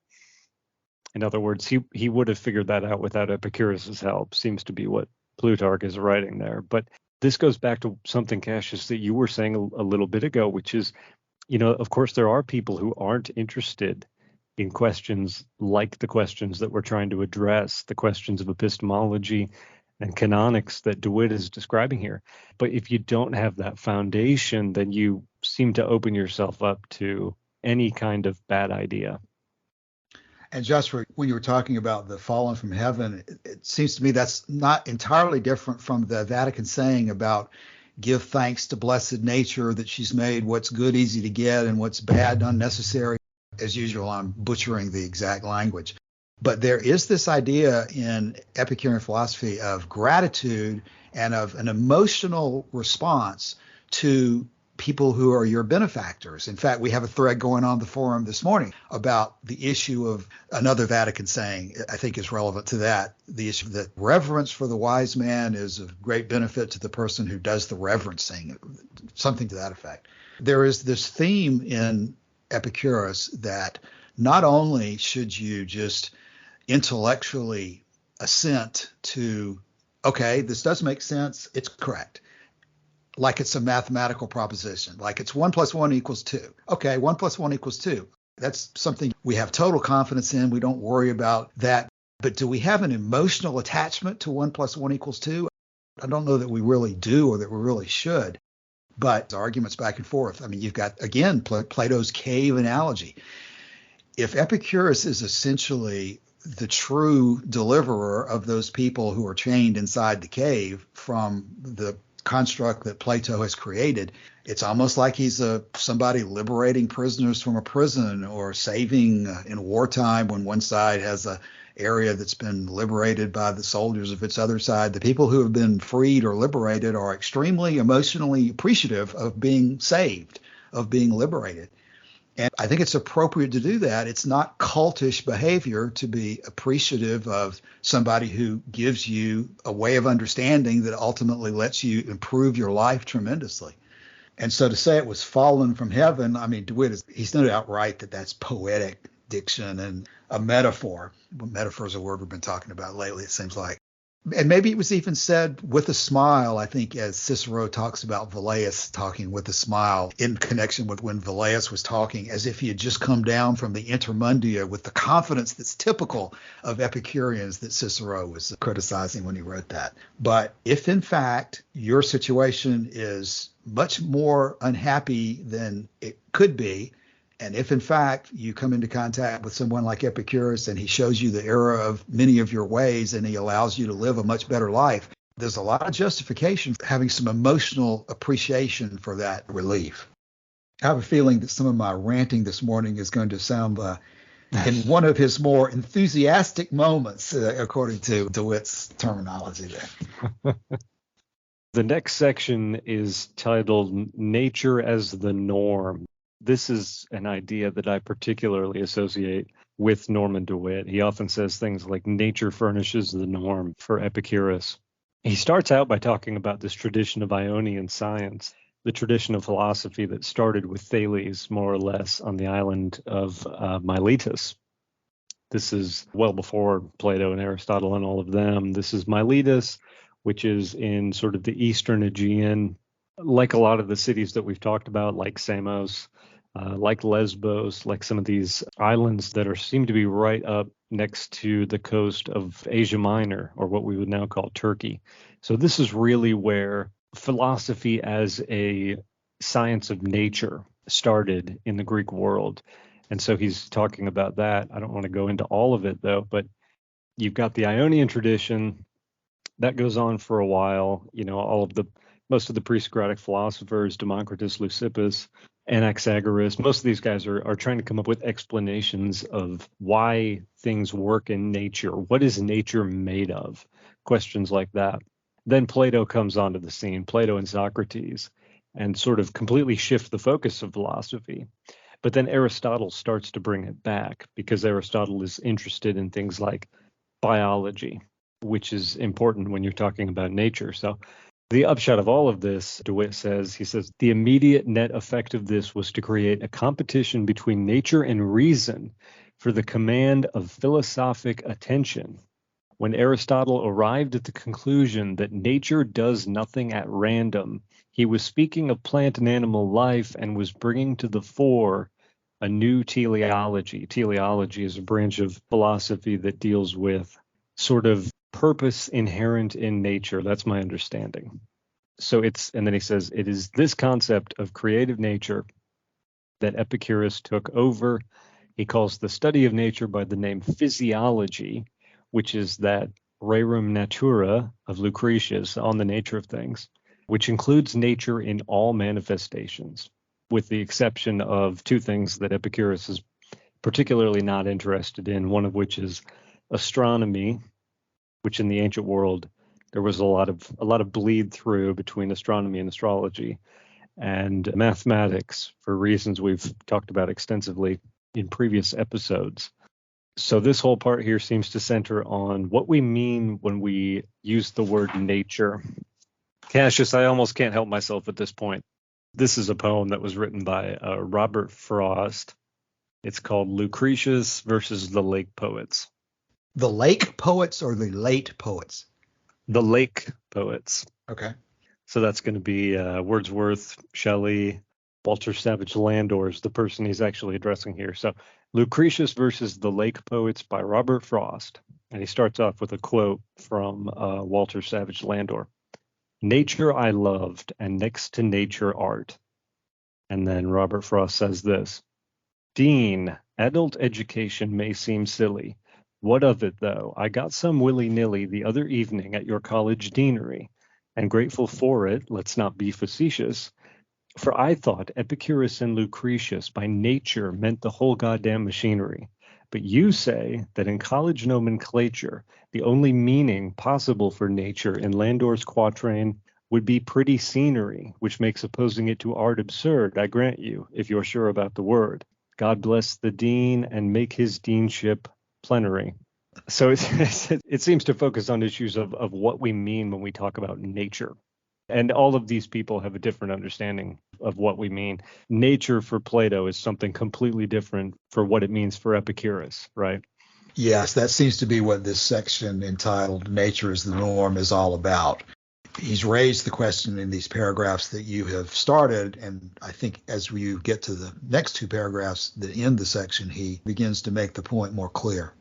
In other words, he would have figured that out without Epicurus's help, seems to be what Plutarch is writing there. But this goes back to something, Cassius, that you were saying a little bit ago, which is, of course, there are people who aren't interested in questions like the questions that we're trying to address, the questions of epistemology and canonics that DeWitt is describing here. But if you don't have that foundation, then you seem to open yourself up to any kind of bad idea. And just when you were talking about the fallen from heaven, it seems to me that's not entirely different from the Vatican saying about give thanks to blessed nature that she's made what's good easy to get and what's bad unnecessary. As usual, I'm butchering the exact language. But there is this idea in Epicurean philosophy of gratitude and of an emotional response to people who are your benefactors. In fact, we have a thread going on the forum this morning about the issue of another Vatican saying, I think is relevant to that, the issue that reverence for the wise man is of great benefit to the person who does the reverencing, something to that effect. There is this theme in Epicurus that not only should you just intellectually assent to, okay, this does make sense, it's correct, like it's a mathematical proposition, like it's 1 + 1 = 2. Okay, 1 + 1 = 2. That's something we have total confidence in. We don't worry about that. But do we have an emotional attachment to 1 + 1 = 2? I don't know that we really do or that we really should. But arguments back and forth. I mean, you've got, again, Plato's cave analogy. If Epicurus is essentially the true deliverer of those people who are chained inside the cave from the construct that Plato has created, it's almost like he's somebody liberating prisoners from a prison or saving in wartime when one side has a area that's been liberated by the soldiers of its other side. The people who have been freed or liberated are extremely emotionally appreciative of being saved, of being liberated. And I think it's appropriate to do that. It's not cultish behavior to be appreciative of somebody who gives you a way of understanding that ultimately lets you improve your life tremendously. And so to say it was fallen from heaven, I mean, DeWitt, he's no doubt right that that's poetic diction and a metaphor. Well, metaphor is a word we've been talking about lately, it seems like. And maybe it was even said with a smile, I think, as Cicero talks about Velleius talking with a smile in connection with when Velleius was talking, as if he had just come down from the intermundia with the confidence that's typical of Epicureans that Cicero was criticizing when he wrote that. But if, in fact, your situation is much more unhappy than it could be, and if, in fact, you come into contact with someone like Epicurus and he shows you the error of many of your ways and he allows you to live a much better life, there's a lot of justification for having some emotional appreciation for that relief. I have a feeling that some of my ranting this morning is going to sound in one of his more enthusiastic moments, according to DeWitt's terminology there. The next section is titled Nature as the Norm. This is an idea that I particularly associate with Norman DeWitt. He often says things like nature furnishes the norm for Epicurus. He starts out by talking about this tradition of Ionian science the tradition of philosophy that started with Thales, more or less, on the island of Miletus. This is well before Plato and Aristotle and all of them. This is Miletus, which is in sort of the Eastern Aegean, like a lot of the cities that we've talked about, like Samos, like Lesbos, like some of these islands that seem to be right up next to the coast of Asia Minor, or what we would now call Turkey. So this is really where philosophy as a science of nature started in the Greek world. And so he's talking about that. I don't want to go into all of it, though, but you've got the Ionian tradition that goes on for a while. Most of the pre-Socratic philosophers, Democritus, Leucippus, Anaxagoras, most of these guys are trying to come up with explanations of why things work in nature. What is nature made of? Questions like that. Then Plato comes onto the scene, Plato and Socrates, and sort of completely shift the focus of philosophy. But then Aristotle starts to bring it back, because Aristotle is interested in things like biology, which is important when you're talking about nature. So the upshot of all of this, DeWitt says, he says, the immediate net effect of this was to create a competition between nature and reason for the command of philosophic attention. When Aristotle arrived at the conclusion that nature does nothing at random, he was speaking of plant and animal life and was bringing to the fore a new teleology. Teleology is a branch of philosophy that deals with sort of purpose inherent in nature. That's my understanding. And then he says, it is this concept of creative nature that Epicurus took over. He calls the study of nature by the name physiology, which is that rerum natura of Lucretius, on the nature of things, which includes nature in all manifestations, with the exception of two things that Epicurus is particularly not interested in, one of which is astronomy, which in the ancient world there was a lot of bleed through between astronomy and astrology, and mathematics, for reasons we've talked about extensively in previous episodes. So this whole part here seems to center on what we mean when we use the word nature. Cassius, I almost can't help myself at this point. This is a poem that was written by Robert Frost. It's called Lucretius versus the Lake Poets. The Lake Poets or the Late Poets? The Lake Poets. Okay. So that's going to be Wordsworth, Shelley, Walter Savage Landor is the person he's actually addressing here. So Lucretius versus the Lake Poets by Robert Frost. And he starts off with a quote from Walter Savage Landor. Nature I loved, and next to nature art. And then Robert Frost says this. Dean, adult education may seem silly. What of it, though? I got some willy-nilly the other evening at your college deanery, and grateful for it, let's not be facetious, for I thought Epicurus and Lucretius by nature meant the whole goddamn machinery. But you say that in college nomenclature, the only meaning possible for nature in Landor's quatrain would be pretty scenery, which makes opposing it to art absurd, I grant you, if you're sure about the word. God bless the dean and make his deanship plenary. So it seems to focus on issues of what we mean when we talk about nature. And all of these people have a different understanding of what we mean. Nature for Plato is something completely different for what it means for Epicurus, right? Yes, that seems to be what this section entitled Nature is the Norm is all about. He's raised the question in these paragraphs that you have started, and I think as we get to the next two paragraphs that end the section, he begins to make the point more clear.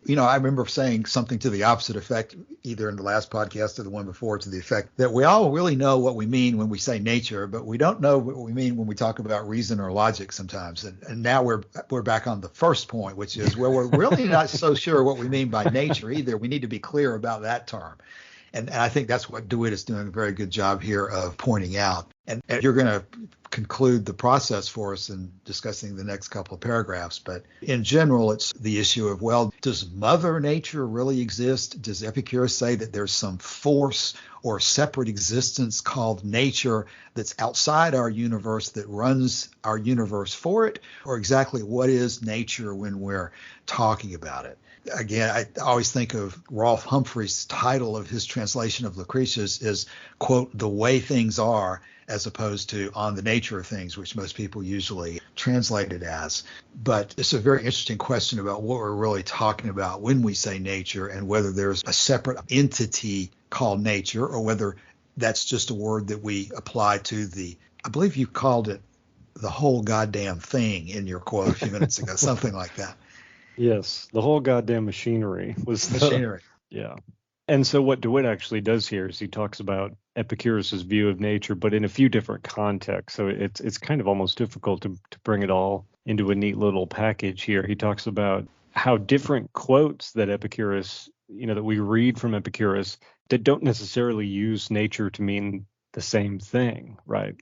I remember saying something to the opposite effect, either in the last podcast or the one before, to the effect that we all really know what we mean when we say nature, but we don't know what we mean when we talk about reason or logic sometimes. And now we're back on the first point, which is where we're really not so sure what we mean by nature either. We need to be clear about that term. And I think that's what DeWitt is doing a very good job here of pointing out. And you're going to conclude the process for us in discussing the next couple of paragraphs. But in general, it's the issue of, well, does Mother Nature really exist? Does Epicurus say that there's some force or separate existence called nature that's outside our universe that runs our universe for it? Or exactly what is nature when we're talking about it? Again, I always think of Rolfe Humphrey's title of his translation of Lucretius is, quote, "the way things are," as opposed to "on the nature of things," which most people usually translate it as. But it's a very interesting question about what we're really talking about when we say nature, and whether there's a separate entity called nature, or whether that's just a word that we apply to I believe you called it the whole goddamn thing in your quote a few minutes ago, something like that. Yes, the whole goddamn machinery was Machinery. Yeah. And so what DeWitt actually does here is he talks about Epicurus's view of nature, but in a few different contexts. So it's kind of almost difficult to bring it all into a neat little package here. He talks about how different quotes that Epicurus, that we read from Epicurus, that don't necessarily use nature to mean the same thing, right?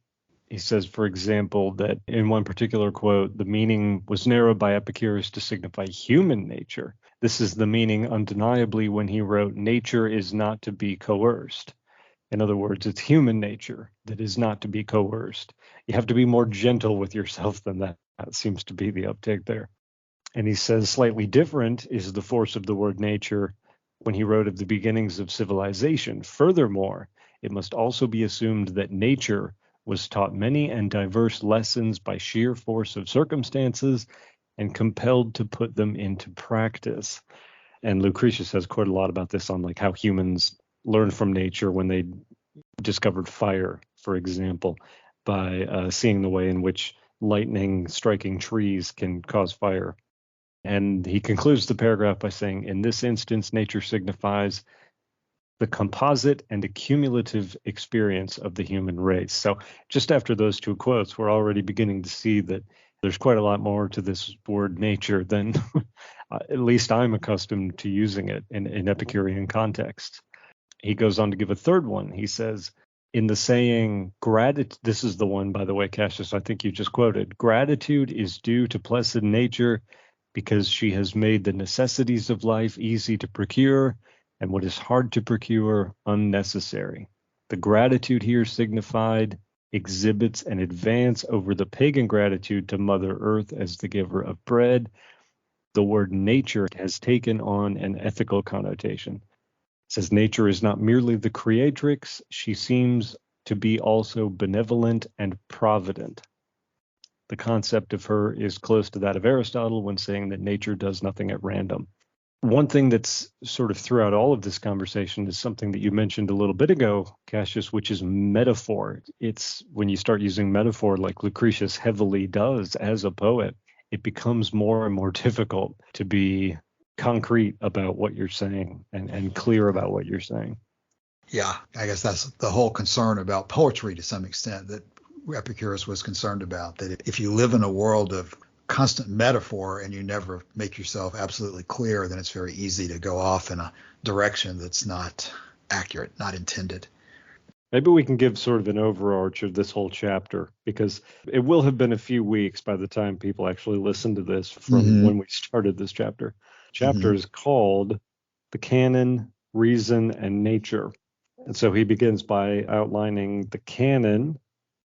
He says, for example, that in one particular quote, the meaning was narrowed by Epicurus to signify human nature. This is the meaning undeniably when he wrote, "Nature is not to be coerced." In other words, it's human nature that is not to be coerced. You have to be more gentle with yourself than that. That seems to be the uptake there. And he says slightly different is the force of the word nature when he wrote of the beginnings of civilization. Furthermore, it must also be assumed that nature was taught many and diverse lessons by sheer force of circumstances and compelled to put them into practice. And Lucretius has quite a lot about this on like how humans learned from nature when they discovered fire, for example, by seeing the way in which lightning striking trees can cause fire. And he concludes the paragraph by saying, in this instance, nature signifies the composite and accumulative experience of the human race. So just after those two quotes, we're already beginning to see that there's quite a lot more to this word nature than at least I'm accustomed to using it in Epicurean context. He goes on to give a third one. He says, in the saying, gratitude, this is the one, by the way, Cassius, I think you just quoted, gratitude is due to blessed nature because she has made the necessities of life easy to procure and what is hard to procure unnecessary. The gratitude here signified exhibits an advance over the pagan gratitude to Mother Earth as the giver of bread. The word nature has taken on an ethical connotation. It says nature is not merely the creatrix, she seems to be also benevolent and provident. The concept of her is close to that of Aristotle when saying that nature does nothing at random. One thing that's sort of throughout all of this conversation is something that you mentioned a little bit ago, Cassius, which is metaphor. It's when you start using metaphor like Lucretius heavily does as a poet, it becomes more and more difficult to be concrete about what you're saying and clear about what you're saying. Yeah, I guess that's the whole concern about poetry to some extent that Epicurus was concerned about, that if you live in a world of constant metaphor and you never make yourself absolutely clear, then it's very easy to go off in a direction that's not accurate, not intended. Maybe we can give sort of an overarch of this whole chapter, because it will have been a few weeks by the time people actually listen to this from when we started this chapter. Chapter is called The Canon, Reason, and Nature. And so he begins by outlining the canon,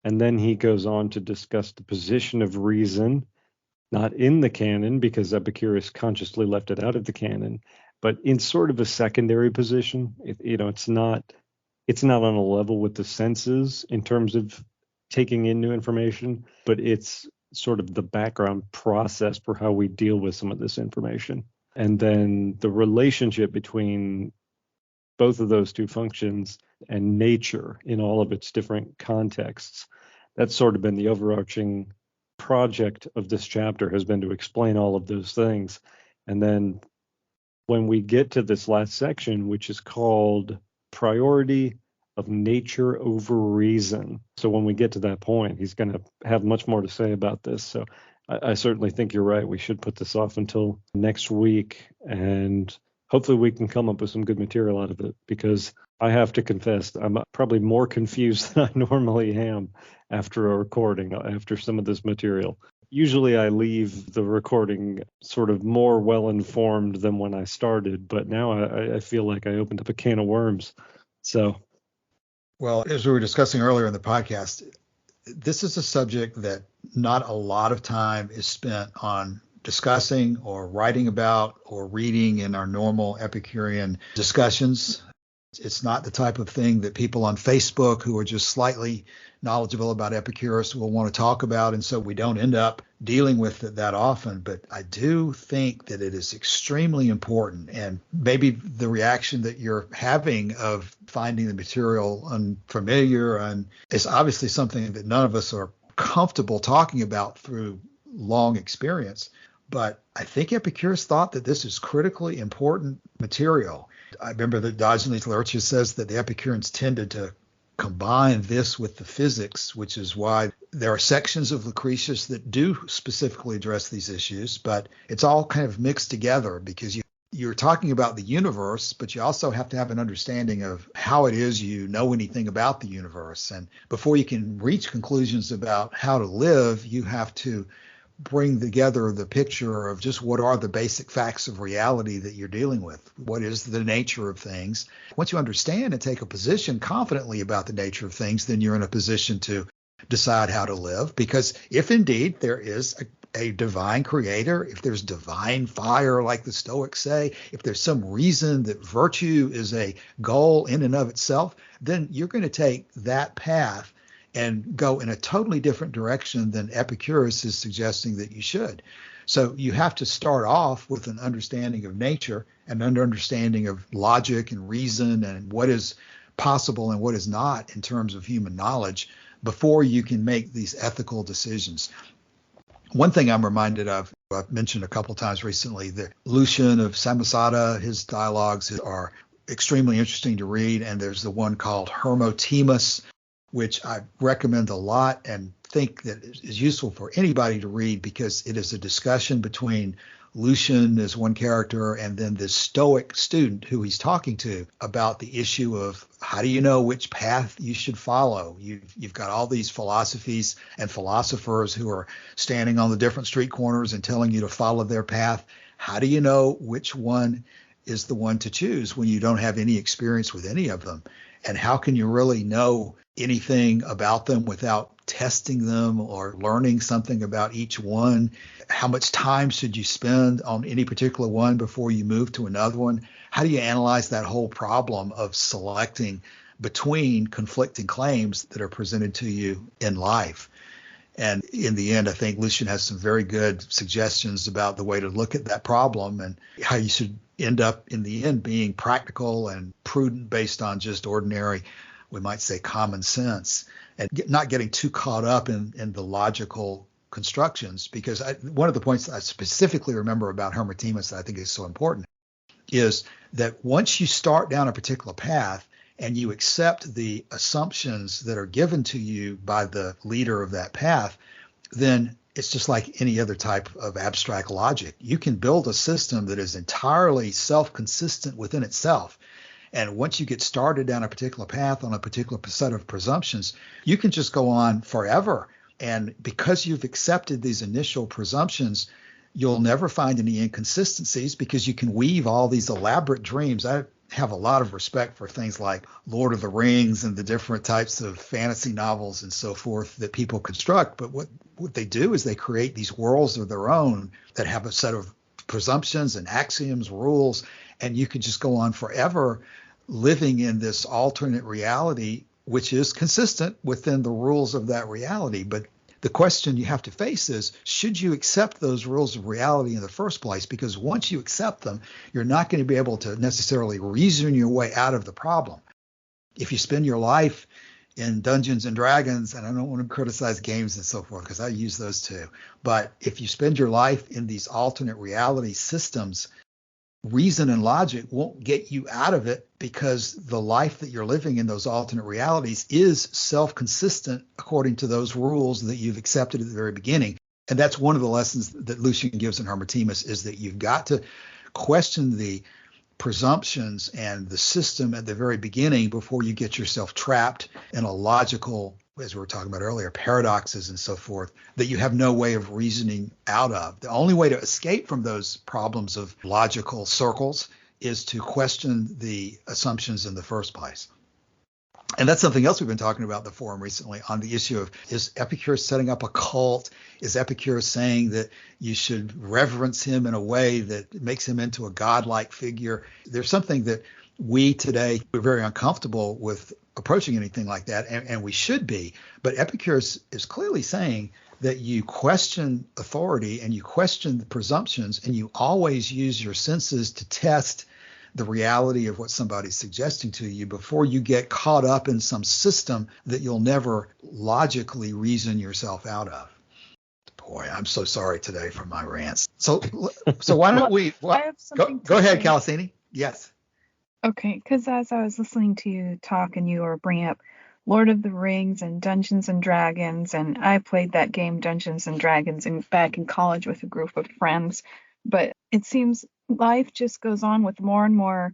and then he goes on to discuss the position of reason, not in the canon, because Epicurus consciously left it out of the canon, but in sort of a secondary position. It's not on a level with the senses in terms of taking in new information, but it's sort of the background process for how we deal with some of this information. And then the relationship between both of those two functions and nature in all of its different contexts. That's sort of been the overarching project of this chapter, has been to explain all of those things. And then when we get to this last section, which is called Priority of Nature over Reason. So when we get to that point, he's going to have much more to say about this. So I certainly think you're right. We should put this off until next week, and hopefully we can come up with some good material out of it, because I have to confess, I'm probably more confused than I normally am after a recording, after some of this material. Usually I leave the recording sort of more well-informed than when I started, but now I feel like I opened up a can of worms. So, well, as we were discussing earlier in the podcast, this is a subject that not a lot of time is spent on discussing or writing about or reading in our normal Epicurean discussions. It's not the type of thing that people on Facebook who are just slightly knowledgeable about Epicurus will want to talk about, and so we don't end up dealing with it that often. But I do think that it is extremely important, and maybe the reaction that you're having of finding the material unfamiliar and is obviously something that none of us are comfortable talking about through long experience. But I think Epicurus thought that this is critically important material. I remember that Diogenes Laertius says that the Epicureans tended to combine this with the physics, which is why there are sections of Lucretius that do specifically address these issues, but it's all kind of mixed together because you're talking about the universe, but you also have to have an understanding of how it is you know anything about the universe. And before you can reach conclusions about how to live, you have to bring together the picture of just what are the basic facts of reality that you're dealing with. What is the nature of things? Once you understand and take a position confidently about the nature of things, then you're in a position to decide how to live. Because if indeed there is a divine creator, if there's divine fire, like the Stoics say, if there's some reason that virtue is a goal in and of itself, then you're going to take that path and go in a totally different direction than Epicurus is suggesting that you should. So you have to start off with an understanding of nature and an understanding of logic and reason and what is possible and what is not in terms of human knowledge before you can make these ethical decisions. One thing I'm reminded of, I've mentioned a couple of times recently, that Lucian of Samosata, his dialogues are extremely interesting to read, and there's the one called Hermotimus, which I recommend a lot and think that is useful for anybody to read because it is a discussion between Lucian as one character and then this Stoic student who he's talking to about the issue of how do you know which path you should follow. You've got all these philosophies and philosophers who are standing on the different street corners and telling you to follow their path. How do you know which one is the one to choose when you don't have any experience with any of them? And how can you really know anything about them without testing them or learning something about each one? How much time should you spend on any particular one before you move to another one? How do you analyze that whole problem of selecting between conflicting claims that are presented to you in life? And in the end, I think Lucian has some very good suggestions about the way to look at that problem and how you should end up in the end being practical and prudent based on just ordinary, we might say, common sense, and not getting too caught up in the logical constructions. Because one of the points that I specifically remember about Hermotimus that I think is so important is that once you start down a particular path and you accept the assumptions that are given to you by the leader of that path, then it's just like any other type of abstract logic. You can build a system that is entirely self-consistent within itself. And once you get started down a particular path on a particular set of presumptions, you can just go on forever. And because you've accepted these initial presumptions, you'll never find any inconsistencies because you can weave all these elaborate dreams. I have a lot of respect for things like Lord of the Rings and the different types of fantasy novels and so forth that people construct. But what they do is they create these worlds of their own that have a set of presumptions and axioms, rules, and you can just go on forever living in this alternate reality, which is consistent within the rules of that reality. But the question you have to face is, should you accept those rules of reality in the first place? Because once you accept them, you're not going to be able to necessarily reason your way out of the problem. If you spend your life in Dungeons and Dragons, and I don't want to criticize games and so forth because I use those too, but if you spend your life in these alternate reality systems, reason and logic won't get you out of it because the life that you're living in those alternate realities is self-consistent according to those rules that you've accepted at the very beginning. And that's one of the lessons that Lucian gives in Hermotimus, is that you've got to question the presumptions and the system at the very beginning before you get yourself trapped in a logical, as we were talking about earlier, paradoxes and so forth that you have no way of reasoning out of. The only way to escape from those problems of logical circles is to question the assumptions in the first place. And that's something else we've been talking about in the forum recently on the issue of, is Epicurus setting up a cult? Is Epicurus saying that you should reverence him in a way that makes him into a godlike figure? There's something that we today, we're very uncomfortable with approaching anything like that, and we should be. But Epicurus is clearly saying that you question authority and you question the presumptions, and you always use your senses to test the reality of what somebody's suggesting to you before you get caught up in some system that you'll never logically reason yourself out of. Boy, I'm so sorry today for my rants. So why don't we go ahead, Calasini? Yes. Okay, because as I was listening to you talk and you were bringing up Lord of the Rings and Dungeons and Dragons, and I played that game Dungeons and Dragons back in college with a group of friends, but it seems life just goes on with more and more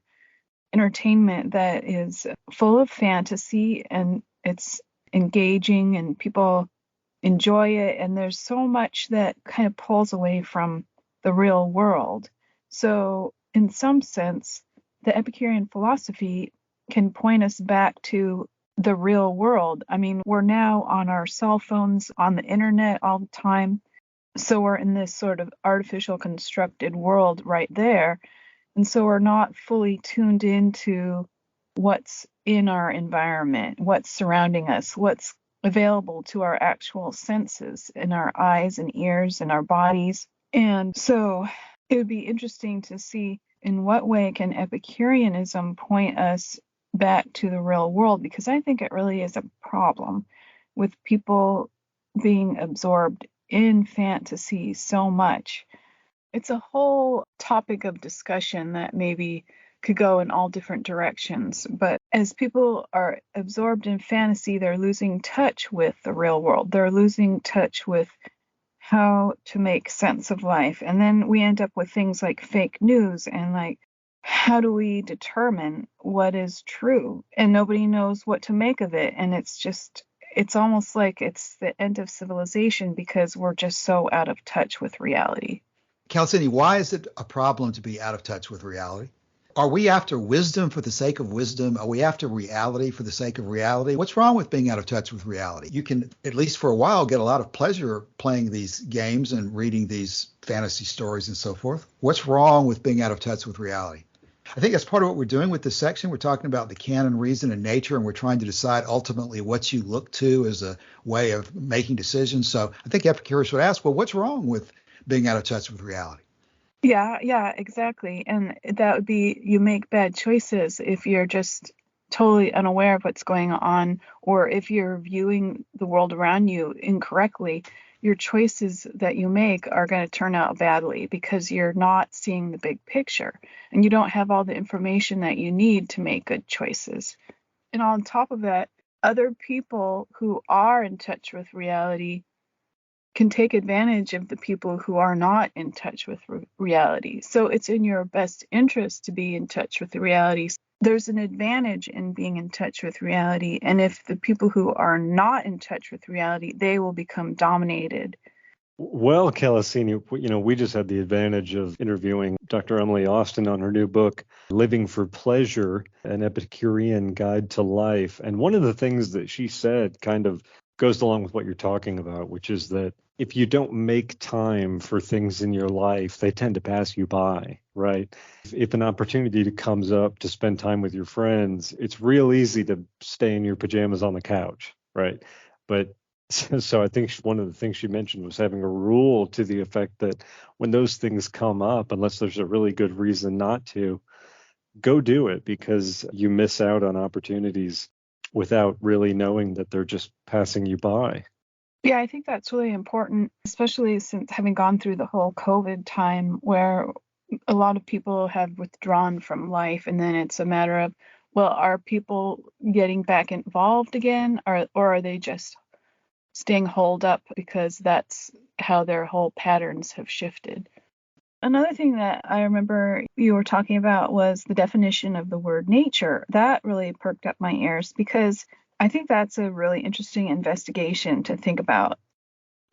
entertainment that is full of fantasy, and it's engaging and people enjoy it, and there's so much that kind of pulls away from the real world. So in some sense, the Epicurean philosophy can point us back to the real world. I mean, we're now on our cell phones, on the internet all the time. So we're in this sort of artificial constructed world right there. And so we're not fully tuned into what's in our environment, what's surrounding us, what's available to our actual senses in our eyes and ears and our bodies. And so it would be interesting to see in what way can Epicureanism point us back to the real world, because I think it really is a problem with people being absorbed in fantasy so much. It's a whole topic of discussion that maybe could go in all different directions. But as people are absorbed in fantasy, they're losing touch with the real world. They're losing touch with how to make sense of life. And then we end up with things like fake news and like, how do we determine what is true? And nobody knows what to make of it. And it's almost like it's the end of civilization because we're just so out of touch with reality. Calasini, why is it a problem to be out of touch with reality? Are we after wisdom for the sake of wisdom? Are we after reality for the sake of reality? What's wrong with being out of touch with reality? You can, at least for a while, get a lot of pleasure playing these games and reading these fantasy stories and so forth. What's wrong with being out of touch with reality? I think that's part of what we're doing with this section. We're talking about the canon, reason, and nature, and we're trying to decide ultimately what you look to as a way of making decisions. So I think Epicurus would ask, well, what's wrong with being out of touch with reality? Yeah, exactly. And that would be, you make bad choices if you're just totally unaware of what's going on, or if you're viewing the world around you incorrectly. Your choices that you make are going to turn out badly because you're not seeing the big picture and you don't have all the information that you need to make good choices. And on top of that, other people who are in touch with reality can take advantage of the people who are not in touch with reality. So it's in your best interest to be in touch with the reality. There's an advantage in being in touch with reality. And if the people who are not in touch with reality, they will become dominated. Well, Calasini, we just had the advantage of interviewing Dr. Emily Austin on her new book, Living for Pleasure, an Epicurean Guide to Life. And one of the things that she said kind of goes along with what you're talking about, which is that if you don't make time for things in your life, they tend to pass you by, right? If an opportunity comes up to spend time with your friends, it's real easy to stay in your pajamas on the couch, right? But so I think one of the things she mentioned was having a rule to the effect that when those things come up, unless there's a really good reason not to, go do it, because you miss out on opportunities without really knowing that they're just passing you by. Yeah, I think that's really important, especially since having gone through the whole COVID time where a lot of people have withdrawn from life. And then it's a matter of, well, are people getting back involved again, or are they just staying holed up because that's how their whole patterns have shifted? Another thing that I remember you were talking about was the definition of the word nature. That really perked up my ears because I think that's a really interesting investigation to think about.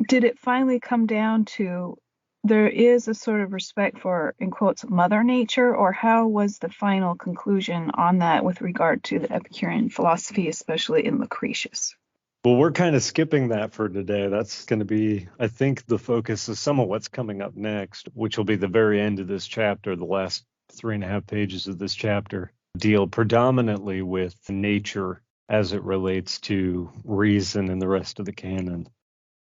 Did it finally come down to there is a sort of respect for, in quotes, Mother Nature, or how was the final conclusion on that with regard to the Epicurean philosophy, especially in Lucretius? Well, we're kind of skipping that for today. That's going to be, I think, the focus of some of what's coming up next, which will be the very end of this chapter. The last 3.5 pages of this chapter deal predominantly with nature as it relates to reason and the rest of the canon.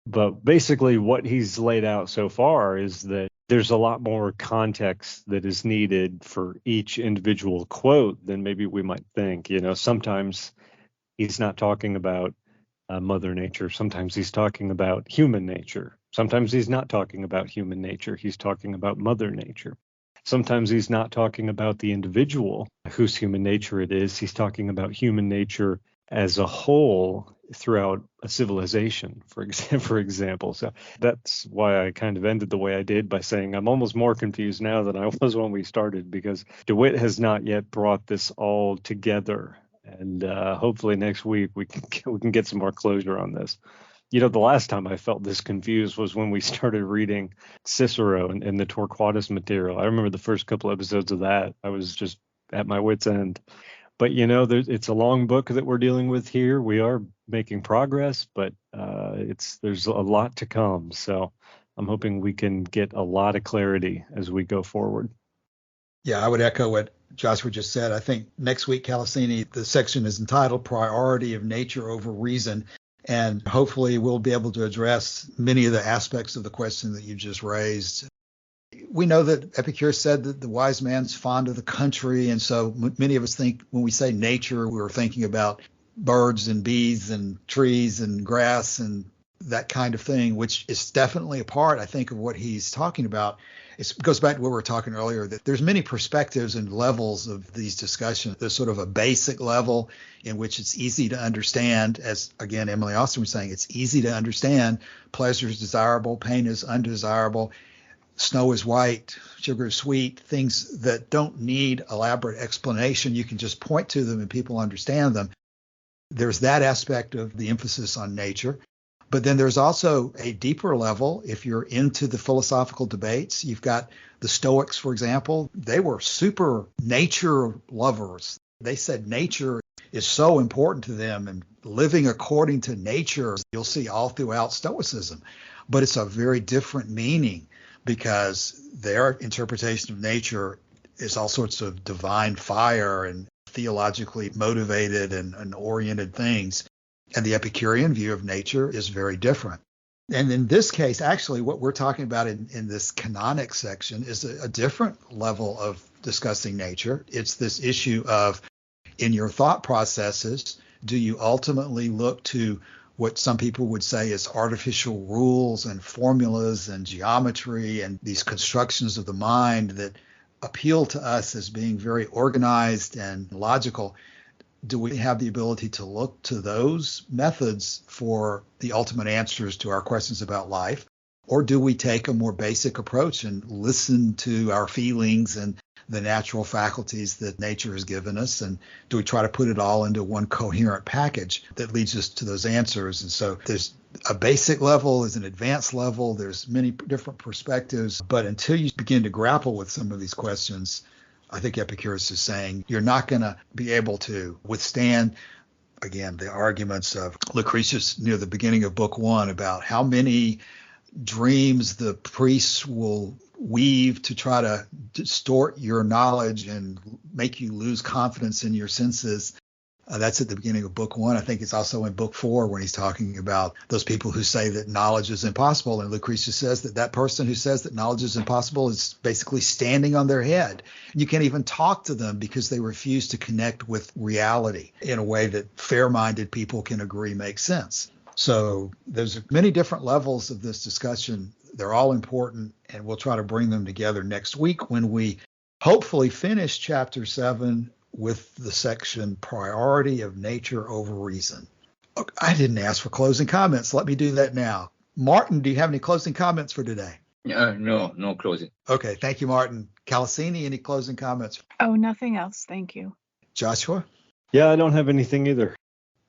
But basically what he's laid out so far is that there's a lot more context that is needed for each individual quote than maybe we might think. Sometimes he's not talking about Mother Nature. Sometimes he's talking about human nature. Sometimes he's not talking about human nature. He's talking about Mother Nature. Sometimes he's not talking about the individual whose human nature it is. He's talking about human nature as a whole throughout a civilization, for example. So that's why I kind of ended the way I did by saying I'm almost more confused now than I was when we started, because DeWitt has not yet brought this all together. And hopefully next week we can get some more closure on this. The last time I felt this confused was when we started reading Cicero and the Torquatus material. I remember the first couple episodes of that. I was just at my wit's end. But, it's a long book that we're dealing with here. We are making progress, but there's a lot to come. So I'm hoping we can get a lot of clarity as we go forward. Yeah, I would echo what Joshua just said. I think next week, Calasini, the section is entitled Priority of Nature Over Reason. And hopefully we'll be able to address many of the aspects of the question that you just raised. We know that Epicurus said that the wise man's fond of the country. And so many of us think when we say nature, we're thinking about birds and bees and trees and grass and that kind of thing, which is definitely a part, I think, of what he's talking about. It goes back to what we were talking earlier, that there's many perspectives and levels of these discussions. There's sort of a basic level in which it's easy to understand, as again, Emily Austin was saying, it's easy to understand. Pleasure is desirable, pain is undesirable. Snow is white, sugar is sweet, things that don't need elaborate explanation. You can just point to them and people understand them. There's that aspect of the emphasis on nature. But then there's also a deeper level. If you're into the philosophical debates, you've got the Stoics, for example. They were super nature lovers. They said nature is so important to them, and living according to nature, you'll see all throughout Stoicism. But it's a very different meaning, because their interpretation of nature is all sorts of divine fire and theologically motivated and oriented things. And the Epicurean view of nature is very different. And in this case, actually, what we're talking about in this canonic section is a different level of discussing nature. It's this issue of, in your thought processes, do you ultimately look to what some people would say is artificial rules and formulas and geometry and these constructions of the mind that appeal to us as being very organized and logical? Do we have the ability to look to those methods for the ultimate answers to our questions about life? Or do we take a more basic approach and listen to our feelings and the natural faculties that nature has given us? And do we try to put it all into one coherent package that leads us to those answers? And so there's a basic level, there's an advanced level, there's many different perspectives. But until you begin to grapple with some of these questions, I think Epicurus is saying you're not going to be able to withstand, again, the arguments of Lucretius near the beginning of Book 1 about how many dreams the priests will weave to try to distort your knowledge and make you lose confidence in your senses. That's at the beginning of Book 1. I think it's also in Book 4 when he's talking about those people who say that knowledge is impossible. And Lucretius says that person who says that knowledge is impossible is basically standing on their head. You can't even talk to them because they refuse to connect with reality in a way that fair-minded people can agree makes sense. So there's many different levels of this discussion. They're all important, and we'll try to bring them together next week when we hopefully finish Chapter 7 with the section Priority of Nature Over Reason. I didn't ask for closing comments. Let me do that now. Martin, do you have any closing comments for today? No closing. Okay, thank you, Martin. Calasini, any closing comments? Oh, nothing else. Thank you. Joshua? Yeah, I don't have anything either.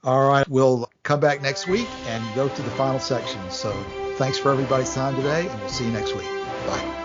All right, we'll come back next week and go to the final section. So thanks for everybody's time today, and we'll see you next week. Bye.